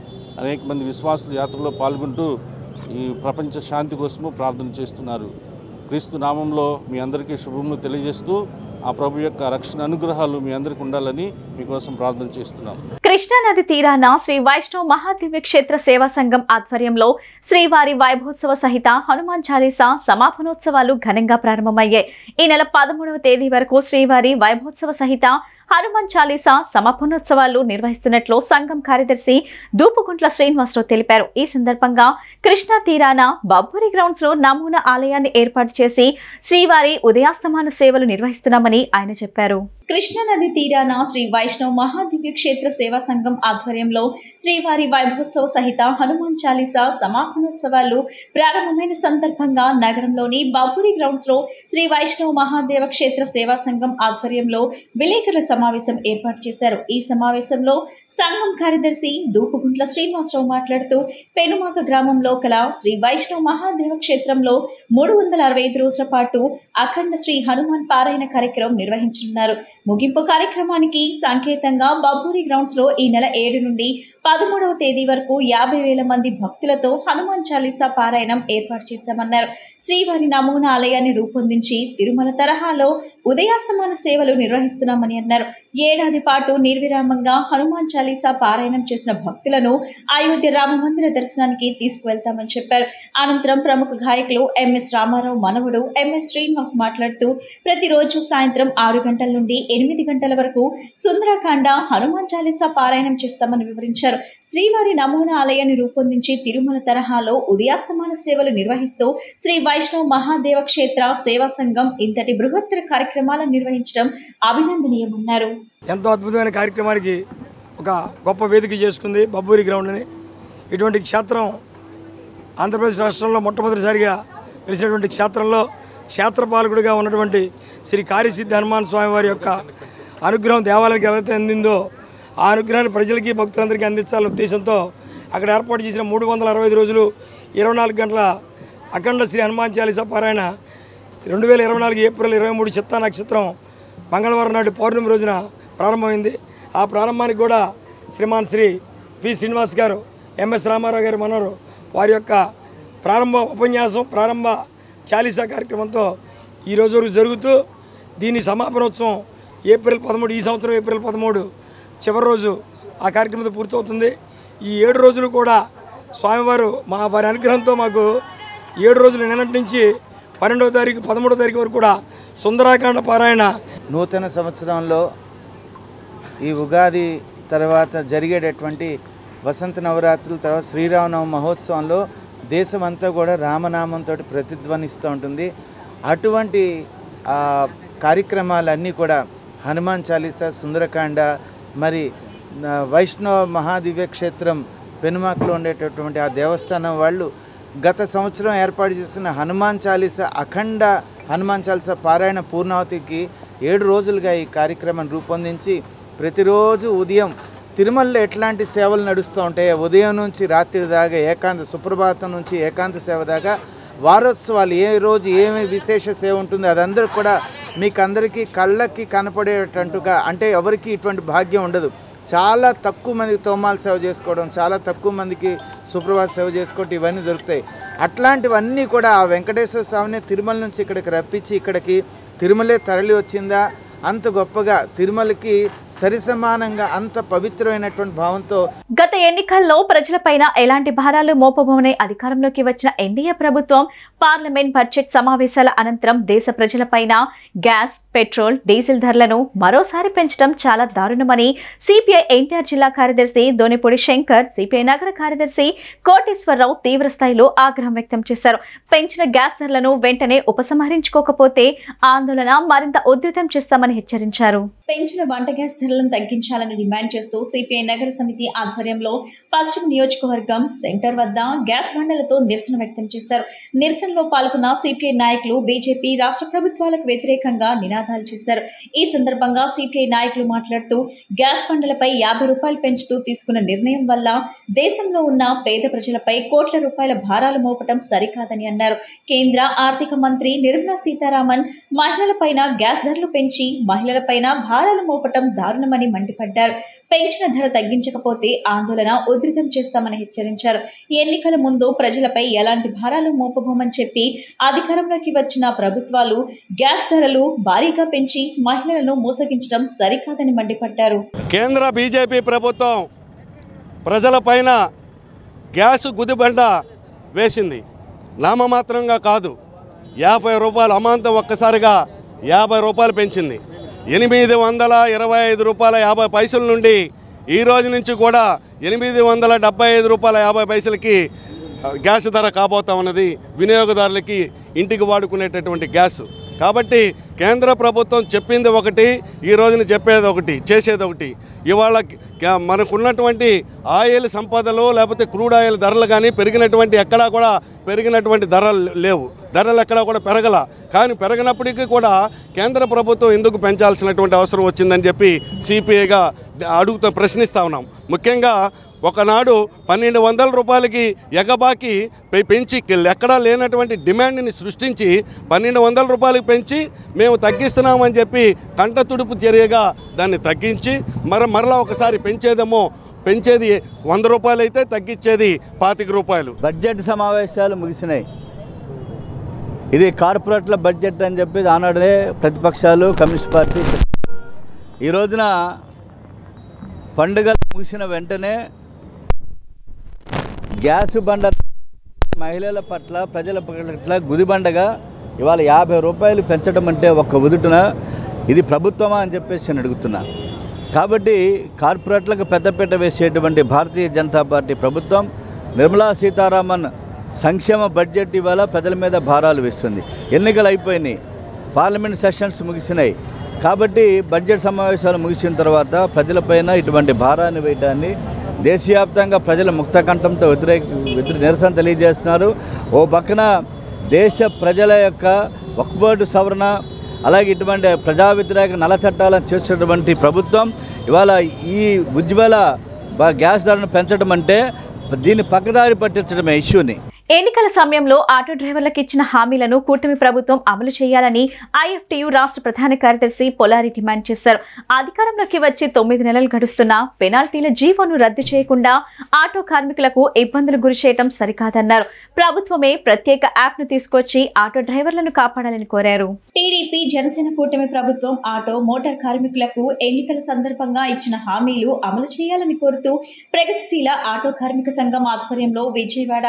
అనేక మంది విశ్వాసులు యాత్రలో పాల్గొంటూ ఈ ప్రపంచ శాంతి కోసము ప్రార్థన చేస్తున్నారు. క్రీస్తు నామంలో మీ అందరికీ శుభములు తెలియజేస్తూ ఆ ప్రభు యొక్క రక్షణ అనుగ్రహాలు మీ అందరికీ ఉండాలని మీకోసం ప్రార్థన చేస్తున్నాం. కృష్ణానది తీరాన శ్రీ వైష్ణవ మహాదివ్య క్షేత్ర సేవా సంఘం ఆధ్వర్యంలో శ్రీవారి వైభోత్సవ సహిత హనుమాన్ చాలీసా సమాపనోత్సవాలు ఘనంగా ప్రారంభమయ్యాయి. ఈ నెల 13వ తేదీ వరకు శ్రీవారి వైభోత్సవ సహిత హనుమాన్ చాలీసా సమాపనోత్సవాలు నిర్వహిస్తున్నట్లు సంఘం కార్యదర్శి దూపుగుంట్ల శ్రీనివాసరావు తెలిపారు. ఈ సందర్భంగా కృష్ణా తీరాన బబ్బూరి గ్రౌండ్స్ లో నమూనా ఆలయాన్ని ఏర్పాటు చేసి శ్రీవారి ఉదయాస్తమాన సేవలు నిర్వహిస్తున్నామని ఆయన చెప్పారు. కృష్ణానది తీరాన శ్రీ వైష్ణవ మహాదివ్య క్షేత్ర సేవా సంఘం ఆధ్వర్యంలో శ్రీవారి వైభోత్సవ సహిత హనుమాన్ చాలీసా సమాపనోత్సవాలు ప్రారంభమైన సందర్భంగా నగరంలోని బబ్బూరి గ్రౌండ్స్ లో శ్రీ వైష్ణవ మహాదేవ క్షేత్ర సేవా సంఘం ఆధ్వర్యంలో విలేకరుల సమావేశం ఏర్పాటు చేశారు. ఈ సమావేశంలో సంఘం కార్యదర్శి దూపుగుంట్ల శ్రీనివాసరావు మాట్లాడుతూ పెనుమాక గ్రామంలో కల శ్రీ వైష్ణవ మహాదేవ క్షేత్రంలో 365 రోజుల పాటు అఖండ శ్రీ హనుమాన్ పారాయణ కార్యక్రమం నిర్వహించనున్నారు. ముగింపు కార్యక్రమానికి సంకేతంగా బబ్బూరి గ్రౌండ్స్ లో ఈ నెల 7 నుండి 13వ తేదీ వరకు 50,000 మంది భక్తులతో హనుమాన్ చాలీసా పారాయణం ఏర్పాటు చేశామన్నారు. శ్రీవారి నమూనా ఆలయాన్ని రూపొందించి తిరుమల తరహాలో ఉదయాస్తమాన సేవలు నిర్వహిస్తున్నామని అన్నారు. ఏడాది పాటు నిర్విరామంగా హనుమాన్ చాలీసా పారాయణం చేసిన భక్తులను అయోధ్య రామ మందిర దర్శనానికి తీసుకువెళ్తామని చెప్పారు. అనంతరం ప్రముఖ గాయకులు ఎంఎస్ రామారావు మనవడు ఎంఎస్ శ్రీనివాస్ మాట్లాడుతూ ప్రతిరోజు సాయంత్రం 6 గంటల నుండి 8 గంటల వరకు సుందరకాండ హనుమాన్ చాలీసా పారాయణం చేస్తామని వివరించారు. శ్రీవారి నమూనా ఆలయాన్ని రూపొందించి తిరుమల తరహాలో ఉదయాస్తమాన సేవలు నిర్వహిస్తూ శ్రీ వైష్ణవ మహాదేవ క్షేత్ర సేవా సంఘం ఇంతటి బృహత్తర కార్యక్రమాలను నిర్వహించడం అభినందనీయమన్నారు. ఎంతో అద్భుతమైన కార్యక్రమానికి ఒక గొప్ప వేదిక చేసుకుంది బబ్బూరి గ్రౌండ్ అని. ఇటువంటి క్షేత్రం ఆంధ్రప్రదేశ్ రాష్ట్రంలో మొట్టమొదటిసారిగా వెలిసినటువంటి క్షేత్రంలో క్షేత్రపాలకుడిగా ఉన్నటువంటి శ్రీ కార్యసిద్ధి హనుమాన్ స్వామి వారి యొక్క అనుగ్రహం దేవాలయానికి ఎవరైతే అందిందో ఆ అనుగ్రహాన్ని ప్రజలకి భక్తులందరికీ అందించాలనే ఉద్దేశంతో అక్కడ ఏర్పాటు చేసిన 365 రోజులు 24 గంటల అఖండ శ్రీ హనుమాన్ చాలీసా పారాయణ 2024 ఏప్రిల్ 23 చిత్తా నక్షత్రం మంగళవారం నాటి పౌర్ణమి రోజున ప్రారంభమైంది. ఆ ప్రారంభానికి కూడా శ్రీమాన్ శ్రీ పి శ్రీనివాస్ గారు, ఎంఎస్ రామారావు గారు మనరు వారి యొక్క ప్రారంభ ఉపన్యాసం, ప్రారంభ చాలీసా కార్యక్రమంతో ఈరోజు వరకు జరుగుతూ దీని సమాపనోత్సవం ఏప్రిల్ 13, ఈ సంవత్సరం ఏప్రిల్ 13 చివరి రోజు ఆ కార్యక్రమంతో పూర్తవుతుంది. ఈ 7 రోజులు కూడా స్వామివారు వారి అనుగ్రహంతో మాకు 7 రోజులు నిన్నటి నుంచి 12వ తారీఖు 13వ తారీఖు వరకు కూడా సుందరాకాండ పారాయణ. నూతన సంవత్సరంలో ఈ ఉగాది తర్వాత జరిగేటటువంటి వసంత నవరాత్రుల తర్వాత శ్రీరామనవమి మహోత్సవంలో దేశమంతా కూడా రామనామంతో ప్రతిధ్వనిస్తూ ఉంటుంది. అటువంటి కార్యక్రమాలన్నీ కూడా హనుమాన్ చాలీసా, సుందరకాండ, మరి వైష్ణవ మహాదివ్య క్షేత్రం పెనుమాకలో ఉండేటటువంటి ఆ దేవస్థానం వాళ్ళు గత సంవత్సరం ఏర్పాటు చేసిన హనుమాన్ చాలీసా అఖండ హనుమాన్ చాలీసా పారాయణ పూర్ణావతికి 7 రోజులుగా ఈ కార్యక్రమాన్ని రూపొందించి ప్రతిరోజు ఉదయం తిరుమలలో ఎట్లాంటి సేవలు నడుస్తూ ఉంటాయో ఉదయం నుంచి రాత్రి దాకా ఏకాంత సుప్రభాతం నుంచి ఏకాంత సేవ దాకా వారోత్సవాలు ఏ రోజు ఏమి విశేష సేవ ఉంటుందో అదందరూ కూడా మీకు అందరికీ కళ్ళకి కనపడేటట్టుగా, అంటే ఎవరికి ఇటువంటి భాగ్యం ఉండదు. చాలా తక్కువ మందికి తోమాల సేవ చేసుకోవడం, చాలా తక్కువ మందికి సుప్రభాత సేవ చేసుకోవడం ఇవన్నీ దొరుకుతాయి. అట్లాంటివన్నీ కూడా ఆ వెంకటేశ్వర స్వామిని తిరుమల నుంచి ఇక్కడికి రప్పించి ఇక్కడికి తిరుమలే తరలి వచ్చిందా, అంత గొప్పగా తిరుమలకి సరిసమానంగా అంత పవిత్రమైనటువంటి భావంతో గత ఎన్నికల్లో ప్రజలపైన ఎలాంటి భారాలు మోపబోమనే అధికారంలోకి వచ్చిన ఎన్డీఏ ప్రభుత్వం పార్లమెంట్ బడ్జెట్ సమావేశాల అనంతరం దేశ ప్రజలపైన గ్యాస్, పెట్రోల్, డీజిల్ ధరలను మరోసారి పెంచడం చాలా దారుణమని సిపిఐ ఎన్టీఆర్ జిల్లా కార్యదర్శి దోనిపూడి శంకర్, సిపిఐ నగర కార్యదర్శి కోటేశ్వరరావు తీవ్ర స్థాయిలో ఆగ్రహం వ్యక్తం చేశారు. పెంచిన గ్యాస్ ధరలను వెంటనే ఉపసంహరించుకోకపోతే ఆందోళన మరింత ఉధృతం చేస్తామని హెచ్చరించారు. పెంచిన వంట గ్యాస్ ధరలను తగ్గించాలని డిమాండ్ చేస్తూ సిపిఐ నగర సమితి ఆధ్వర్యంలో పశ్చిమ నియోజకవర్గం సెంటర్ వద్ద గ్యాస్ బండలతో నిరసన వ్యక్తం చేశారు. నిరసనలో పాల్గొన్న సిపిఐ నాయకులు బీజేపీ రాష్ట్ర ప్రభుత్వాలకు వ్యతిరేకంగా నినాదాలు చేశారు. ఈ సందర్భంగా సిపిఐ నాయకులు మాట్లాడుతూ గ్యాస్ బండలపై 50 రూపాయలు పెంచుతూ తీసుకున్న నిర్ణయం వల్ల దేశంలో ఉన్న పేద ప్రజలపై కోట్ల రూపాయల భారాలు మోపటం సరికాదని అన్నారు. కేంద్ర ఆర్థిక మంత్రి నిర్మలా సీతారామన్ మహిళలపైన గ్యాస్ ధరలు పెంచి మహిళలపైన భారాలు మోపటం దారుణమని మండిపడ్డారు. పెంచిన ధర తగ్గించకపోతే ఆందోళన ఉధృతం చేస్తామని హెచ్చరించారు. ఎన్నికల ముందు ప్రజలపై ఎలాంటి భారాలు మోపబోమని చెప్పి అధికారంలోకి వచ్చిన ప్రభుత్వాలు గ్యాస్ ధరలు భారీగా పెంచి మహిళలను మోసగించడం సరికాదని మండిపడ్డారు. కేంద్ర బీజేపీ ప్రభుత్వం ప్రజలపైన గ్యాస్ గుదిబండ వేసింది. నామమాత్రంగా కాదు, 50 రూపాయలు అమాంతం ఒక్కసారిగా 50 రూపాయలు పెంచింది. 825 రూపాయల 50 పైసల నుండి ఈ రోజు నుంచి కూడా 875 రూపాయల 50 పైసలకి గ్యాస్ ధర కాబోతా ఉన్నది వినియోగదారులకి, ఇంటికి వాడుకునేటటువంటి గ్యాస్. కాబట్టి కేంద్ర ప్రభుత్వం చెప్పింది ఒకటి, ఈ రోజున చెప్పేది ఒకటి, చేసేది ఒకటి. ఇవాళ మనకున్నటువంటి ఆయిల్ సంపదలు లేకపోతే క్రూడ్ ఆయిల్ ధరలు కానీ పెరిగినటువంటి ఎక్కడా కూడా పెరిగినటువంటి ధరలు లేవు, ధరలు ఎక్కడా కూడా పెరగల. కానీ పెరగనప్పటికీ కూడా కేంద్ర ప్రభుత్వం ఎందుకు పెంచాల్సినటువంటి అవసరం వచ్చిందని చెప్పి సిపిఐగా ప్రశ్నిస్తూ ఉన్నాం. ముఖ్యంగా ఒకనాడు 1200 రూపాయలకి ఎగబాకి పెంచి ఎక్కడా లేనటువంటి డిమాండ్ని సృష్టించి 1200 రూపాయలకి పెంచి మేము తగ్గిస్తున్నామని చెప్పి కంట తుడుపు చర్యగా దాన్ని తగ్గించి మరలా ఒకసారి పెంచేది 100 రూపాయలు అయితే తగ్గించేది 25 రూపాయలు. బడ్జెట్ సమావేశాలు ముగిసినాయి. ఇది కార్పొరేట్ల బడ్జెట్ అని చెప్పి ఆనాడే ప్రతిపక్షాలు, కమ్యూనిస్ట్ పార్టీ. ఈ రోజున పండుగలు ముగిసిన వెంటనే గ్యాస్ బండ మహిళల పట్ల, ప్రజల పట్ల గుదిబండగా ఇవాళ 50 రూపాయలు పెంచడం అంటే ఒక్క ఉదుటున ఇది ప్రభుత్వమా అని చెప్పేసి నేను అడుగుతున్నా. కాబట్టి కార్పొరేట్లకు పెద్దపీట వేసేటువంటి భారతీయ జనతా పార్టీ ప్రభుత్వం నిర్మలా సీతారామన్ సంక్షేమ బడ్జెట్ ఇవాళ ప్రజల మీద భారాలు వేస్తుంది. ఎన్నికలు అయిపోయినాయి, పార్లమెంట్ సెషన్స్ ముగిసినాయి. కాబట్టి బడ్జెట్ సమావేశాలు ముగిసిన తర్వాత ప్రజలపైన ఇటువంటి భారాన్ని వేయడాన్ని దేశవ్యాప్తంగా ప్రజలు ముక్తకంఠంతో నిరసన తెలియజేస్తున్నారు. ఓ పక్కన దేశ ప్రజల యొక్క వక్ఫ్ బోర్డు సవరణ, అలాగే ఇటువంటి ప్రజా వ్యతిరేక నల్ల చట్టాలను చేసేటువంటి ప్రభుత్వం ఇవాళ ఈ ఉజ్వల గ్యాస్ ధరను పెంచడం అంటే దీన్ని పక్కదారి పట్టించడమే ఇష్యూని. ఎన్నికల సమయంలో ఆటో డ్రైవర్లకు ఇచ్చిన హామీలను కూటమి ప్రభుత్వం అమలు చేయాలని ఐఎఫ్టీయూ రాష్ట్ర ప్రధాన కార్యదర్శి పొలారి డిమాండ్ చేశారు. అధికారంలోకి వచ్చి 9 నెలలు గడుస్తున్నా పెనాల్టీల జీవోను రద్దు చేయకుండా ఆటో కార్మికులకు ఇబ్బందులు గురి చేయడం సరికాదన్నారు. ప్రభుత్వమే ప్రత్యేక యాప్ను తీసుకొచ్చి ఆటో డ్రైవర్లను కాపాడాలని కోరారు. టీడీపీ జనసేన కూటమి ప్రభుత్వం ఆటో, మోటార్ కార్మికులకు ఎన్నికల సందర్భంగా ఇచ్చిన హామీలు అమలు చేయాలని కోరుతూ ప్రగతిశీల ఆటో కార్మిక సంఘం ఆధ్వర్యంలో విజయవాడ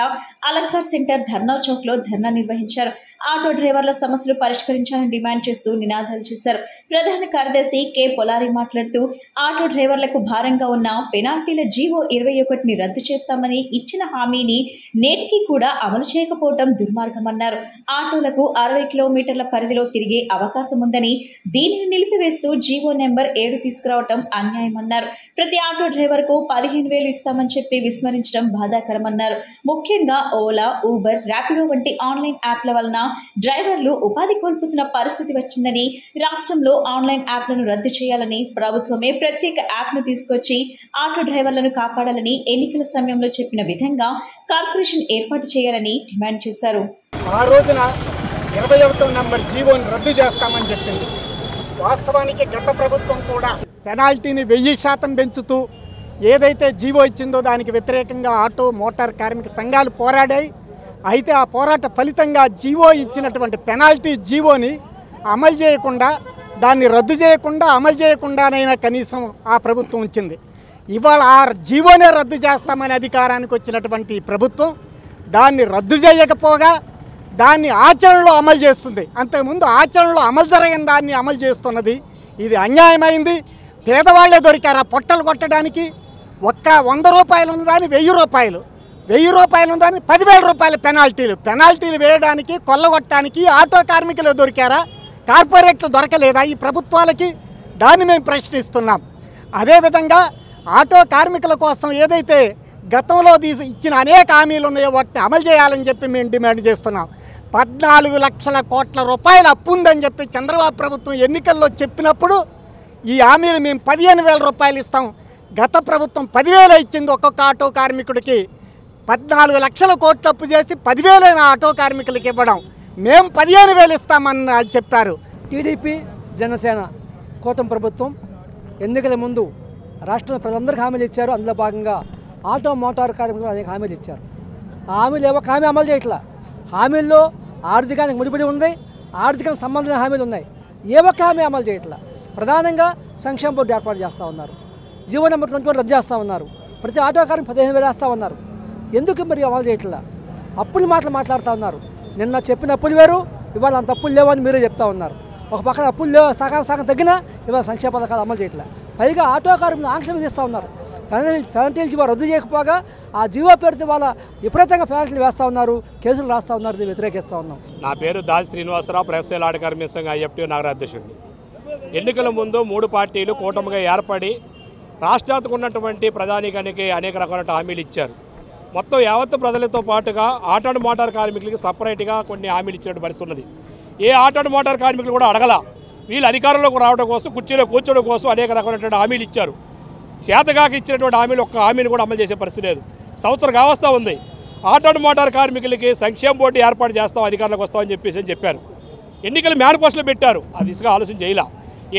అలంకార్ సెంటర్ ధర్నా చౌక్ లో ధర్నా నిర్వహించారు. ఆటో డ్రైవర్ల సమస్యలు పరిష్కరించాలని డిమాండ్ చేస్తూ నినాదాలు చేశారు. ప్రధాన కార్యదర్శి కె పొలారి మాట్లాడుతూ ఆటో డ్రైవర్లకు భారంగా ఉన్న పెనాల్టీల జీవో 21ని రద్దు చేస్తామని ఇచ్చిన హామీని నేటికి కూడా అమలు చేయకపోవడం దుర్మార్గమన్నారు. ఆటోలకు 60 కిలోమీటర్ల పరిధిలో తిరిగే అవకాశం ఉందని, దీనిని నిలిపివేస్తూ జీవో నెంబర్ 7 తీసుకురావడం అన్యాయమన్నారు. ప్రతి ఆటో డ్రైవర్ కు 15,000 ఇస్తామని చెప్పి విస్మరించడం బాధాకరమన్నారు. ముఖ్యంగా ఓలా, ఊబర్, ర్యాపిడో వంటి ఆన్లైన్ యాప్ల వలన డ్రైవర్లు ఉపాధి కోల్పోతున్న పరిస్థితి వచ్చిందని, రాష్ట్రంలో ఆన్లైన్ యాప్లను రద్దు చేయాలని, ప్రభుత్వమే ప్రత్యేక యాప్ను తీసుకొచ్చి ఆటో డ్రైవర్లను కాపాడాలని ఎన్నికల సమయంలో చెప్పిన విధంగా కార్పొరేషన్ ఏర్పాటు చేయాలని డిమాండ్ చేశారు. ఆ రోజున 21వ నంబర్ జీవోని రద్దు చేస్తామని చెప్పింది. వాస్తవానికి గత ప్రభుత్వం కూడా పెనాల్టీని 1000% పెంచుతూ ఏదైతే జీవో ఇచ్చిందో దానికి వ్యతిరేకంగా ఆటో, మోటార్ కార్మిక సంఘాలు పోరాడాయి. అయితే ఆ పోరాట ఫలితంగా జీవో ఇచ్చినటువంటి పెనాల్టీ జీవోని అమలు చేయకుండా, దాన్ని రద్దు చేయకుండా, అమలు చేయకుండానైనా కనీసం ఆ ప్రభుత్వం ఉంచింది. ఇవాళ ఆ జీవోనే రద్దు చేస్తామని అధికారానికి వచ్చినటువంటి ప్రభుత్వం దాన్ని రద్దు చేయకపోగా దాన్ని ఆచరణలో అమలు చేస్తుంది. అంతకుముందు ఆచరణలో అమలు జరగని దాన్ని అమలు చేస్తున్నది. ఇది అన్యాయమైంది. పేదవాళ్లే దొరికారు ఆ పొట్టలు కొట్టడానికి. ఒక్క 100 రూపాయలు ఉన్నదాన్ని 1000 రూపాయలు, 1000 రూపాయలు ఉన్నదాన్ని 10,000 రూపాయల పెనాల్టీలు వేయడానికి, కొల్లగొట్టడానికి ఆటో కార్మికులు దొరికారా? కార్పొరేట్లు దొరకలేదా ఈ ప్రభుత్వాలకి? దాన్ని మేము ప్రశ్నిస్తున్నాం. అదేవిధంగా ఆటో కార్మికుల కోసం ఏదైతే గతంలో ఇచ్చిన అనేక హామీలు ఉన్నాయో వాటిని అమలు చేయాలని చెప్పి మేము డిమాండ్ చేస్తున్నాం. 14 లక్షల కోట్ల రూపాయల అప్పు ఉందని చెప్పి చంద్రబాబు ప్రభుత్వం ఎన్నికల్లో చెప్పినప్పుడు ఈ హామీలు మేము 15,000 రూపాయలు ఇస్తాం, గత ప్రభుత్వం 10,000 ఇచ్చింది ఒక్కొక్క ఆటో కార్మికుడికి. 14 లక్షల కోట్లు అప్పు చేసి 10,000 ఆటో కార్మికులకి ఇవ్వడం, మేము 15,000 ఇస్తామని చెప్పారు. టీడీపీ జనసేన కూటమి ప్రభుత్వం ఎన్నికల ముందు రాష్ట్రంలో ప్రజలందరికీ హామీలు ఇచ్చారు. అందులో భాగంగా ఆటో మోటార్ కార్మికులకు అనేక హామీలు ఇచ్చారు. ఆ హామీలు ఒక హామీ అమలు చేయట్లా. హామీల్లో ఆర్థికానికి ముడిపడి ఉంది, ఆర్థికానికి సంబంధించిన హామీలు ఉన్నాయి. ఏ ఒక్క హామీ అమలు చేయట్లా. ప్రధానంగా సంక్షేమ బోర్డు ఏర్పాటు చేస్తూ ఉన్నారు, జీవో నెంబర్ 21 రద్దు చేస్తూ ఉన్నారు, ప్రతి ఆటో కార్మికు 15,000 వేస్తూ ఉన్నారు. ఎందుకు మరి అమలు చేయట్లా? అప్పుల మాటలు మాట్లాడుతూ ఉన్నారు. నిన్న చెప్పిన అప్పులు వేరు, ఇవాళ అంత అప్పులు లేవని మీరే చెప్తా ఉన్నారు. ఒక పక్కన అప్పులు లేవు, సగం తగ్గినా ఇవాళ సంక్షేమ పథకాలు అమలు చేయట్లా. పైగా ఆటో కార్మికులు ఆంక్షలు విధిస్తూ ఉన్నారు. పెనాల్టీలు జీవో రద్దు చేయకపోగా ఆ జీవో పేరుతో వాళ్ళ విపరీతంగా పెనాల్టీలు వేస్తూ ఉన్నారు, కేసులు రాస్తూ ఉన్నారు. దీన్ని వ్యతిరేకిస్తూ ఉన్నాం. నా పేరు దాసి శ్రీనివాసరావు, ప్రెస్సేల్ ఆడ కార్మిక సంఘం IFT నగరాధ్యక్షుడిని. ఎన్నికల ముందు 3 పార్టీలు కూటమిగా ఏర్పడి రాష్ట్రానికి ఉన్నటువంటి ప్రధానికానికి అనేక రకాల హామీలు ఇచ్చారు. మొత్తం యావత్తు ప్రజలతో పాటుగా ఆటో మోటార్ కార్మికులకి సపరేట్గా కొన్ని హామీలు ఇచ్చినట్టు పరిస్థితి ఉన్నది. ఏ ఆటో మోటార్ కార్మికులు కూడా అడగల. వీళ్ళు అధికారంలోకి రావడం కోసం, కుర్చీలో కూర్చోవడం కోసం అనేక రకమైనటువంటి హామీలు ఇచ్చారు. చేతగాక ఇచ్చినటువంటి హామీలు ఒక్క హామీని కూడా అమలు చేసే పరిస్థితి లేదు. సంవత్సరం కావస్తూ ఉంది. ఆటో మోటార్ కార్మికులకి సంక్షేమ బోర్డు ఏర్పాటు చేస్తాం, అధికారంలోకి వస్తామని చెప్పారు. ఎన్నికలు మేనిఫెస్టోలో పెట్టారు, అది దిశగా ఆలోచన చేయాల.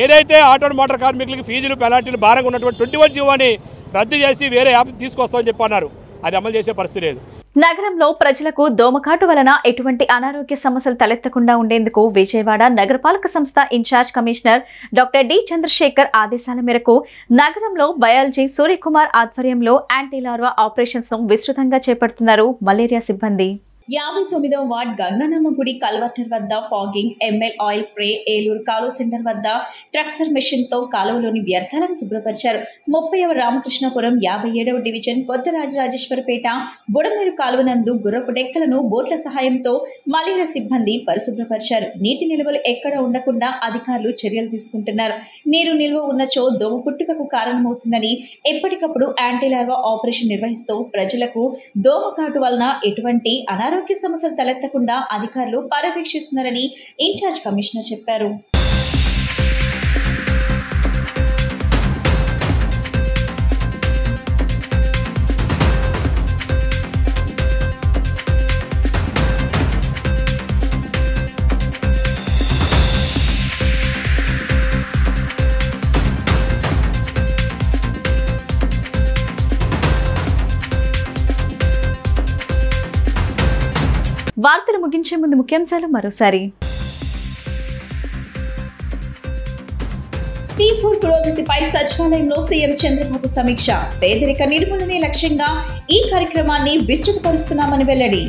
ఏదైతే ఆటో మోటార్ కార్మికులకి ఫీజులు పెనాల్టీలు భారంగా ఉన్నటువంటి 21 జీవోని రద్దు చేసి వేరే యాప్ తీసుకొస్తామని చెప్పన్నారు, అది అమలు చేసే పరిస్థితి లేదు. నగరంలో ప్రజలకు దోమకాటు వలన ఎటువంటి అనారోగ్య సమస్యలు తలెత్తకుండా ఉండేందుకు విజయవాడ నగరపాలక సంస్థ incharge commissioner doctor D Chandrasekhar ఆదేశాల మేరకు నగరంలో బయాలజీ సూర్యకుమార్ ఆధ్వర్యంలో యాంటీ లార్వా ఆపరేషన్స్ ను విస్తృతంగా చేపడుతున్నారు మలేరియా సిబ్బంది. 59వ వార్డ్ గంగనమ్మ గుడి కల్వర్టర్ వద్ద fogging, ML oil spray, Eluru కాలువ సెంటర్ వద్ద ట్రక్సర్ మెషిన్ తో కాలువలోని వ్యర్థాలను శుభ్రపరిచారు. 30వ రామకృష్ణపురం 57వ డివిజన్ కొత్త రాజరాజేశ్వరపేట బుడమేరు కాలువనందు గుర్రపు డెక్కలను బోట్ల సహాయంతో మలేరియా సిబ్బంది పరిశుభ్రపరిచారు. నీటి నిల్వలు ఎక్కడ ఉండకుండా అధికారులు చర్యలు తీసుకుంటున్నారు. నీరు నిల్వ ఉన్నచో దోమ పుట్టుకకు కారణమవుతుందని ఎప్పటికప్పుడు యాంటీ లార్వా ఆపరేషన్ నిర్వహిస్తూ ప్రజలకు దోమకాటు వలన ఎటువంటి అనారోగ్య సమస్యలు తలెత్తకుండా అధికారులు పర్యవేక్షిస్తున్నారని ఇన్ఛార్జ్ కమిషనర్ చెప్పారు. వార్తలు ముగించే ముందు ముఖ్యాంశాలు మరోసారి. P4 పురోగతిపై సచివాలయంలో సీఎం చంద్రబాబు సమీక్ష. పేదరిక నిర్మూలనే లక్ష్యంగా ఈ కార్యక్రమాన్ని విస్తృతపరుస్తున్నామని వెల్లడి.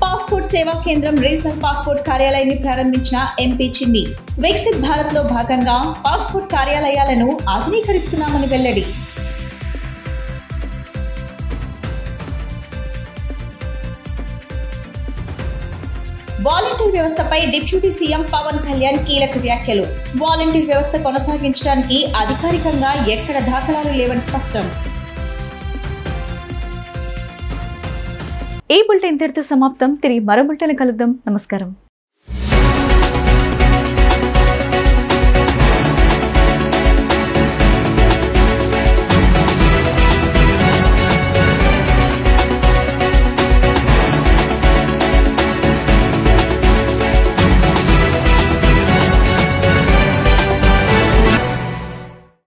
పాస్పోర్ట్ సేవా కేంద్రం రీజనల్ పాస్పోర్ట్ కార్యాలయాన్ని ప్రారంభించిన ఎంపీ చిన్ని. వికసిత్ భారత్ లో భాగంగా పాస్పోర్ట్ కార్యాలయాలను ఆధునీకరిస్తున్నామని వెల్లడి. వాలంటీర్ వ్యవస్థపై డిప్యూటీ సీఎం పవన్ కళ్యాణ్ కీలక వ్యాఖ్యలు. వాలంటీర్ వ్యవస్థ కొనసాగించడానికి అధికారికంగా ఎక్కడ దాఖలాలు లేవని స్పష్టం. ఈ బులెటిన్ ఇంతటితో సమాప్తం. తిరిగి మరో బులెటిన్ కలుద్దాం. నమస్కారం.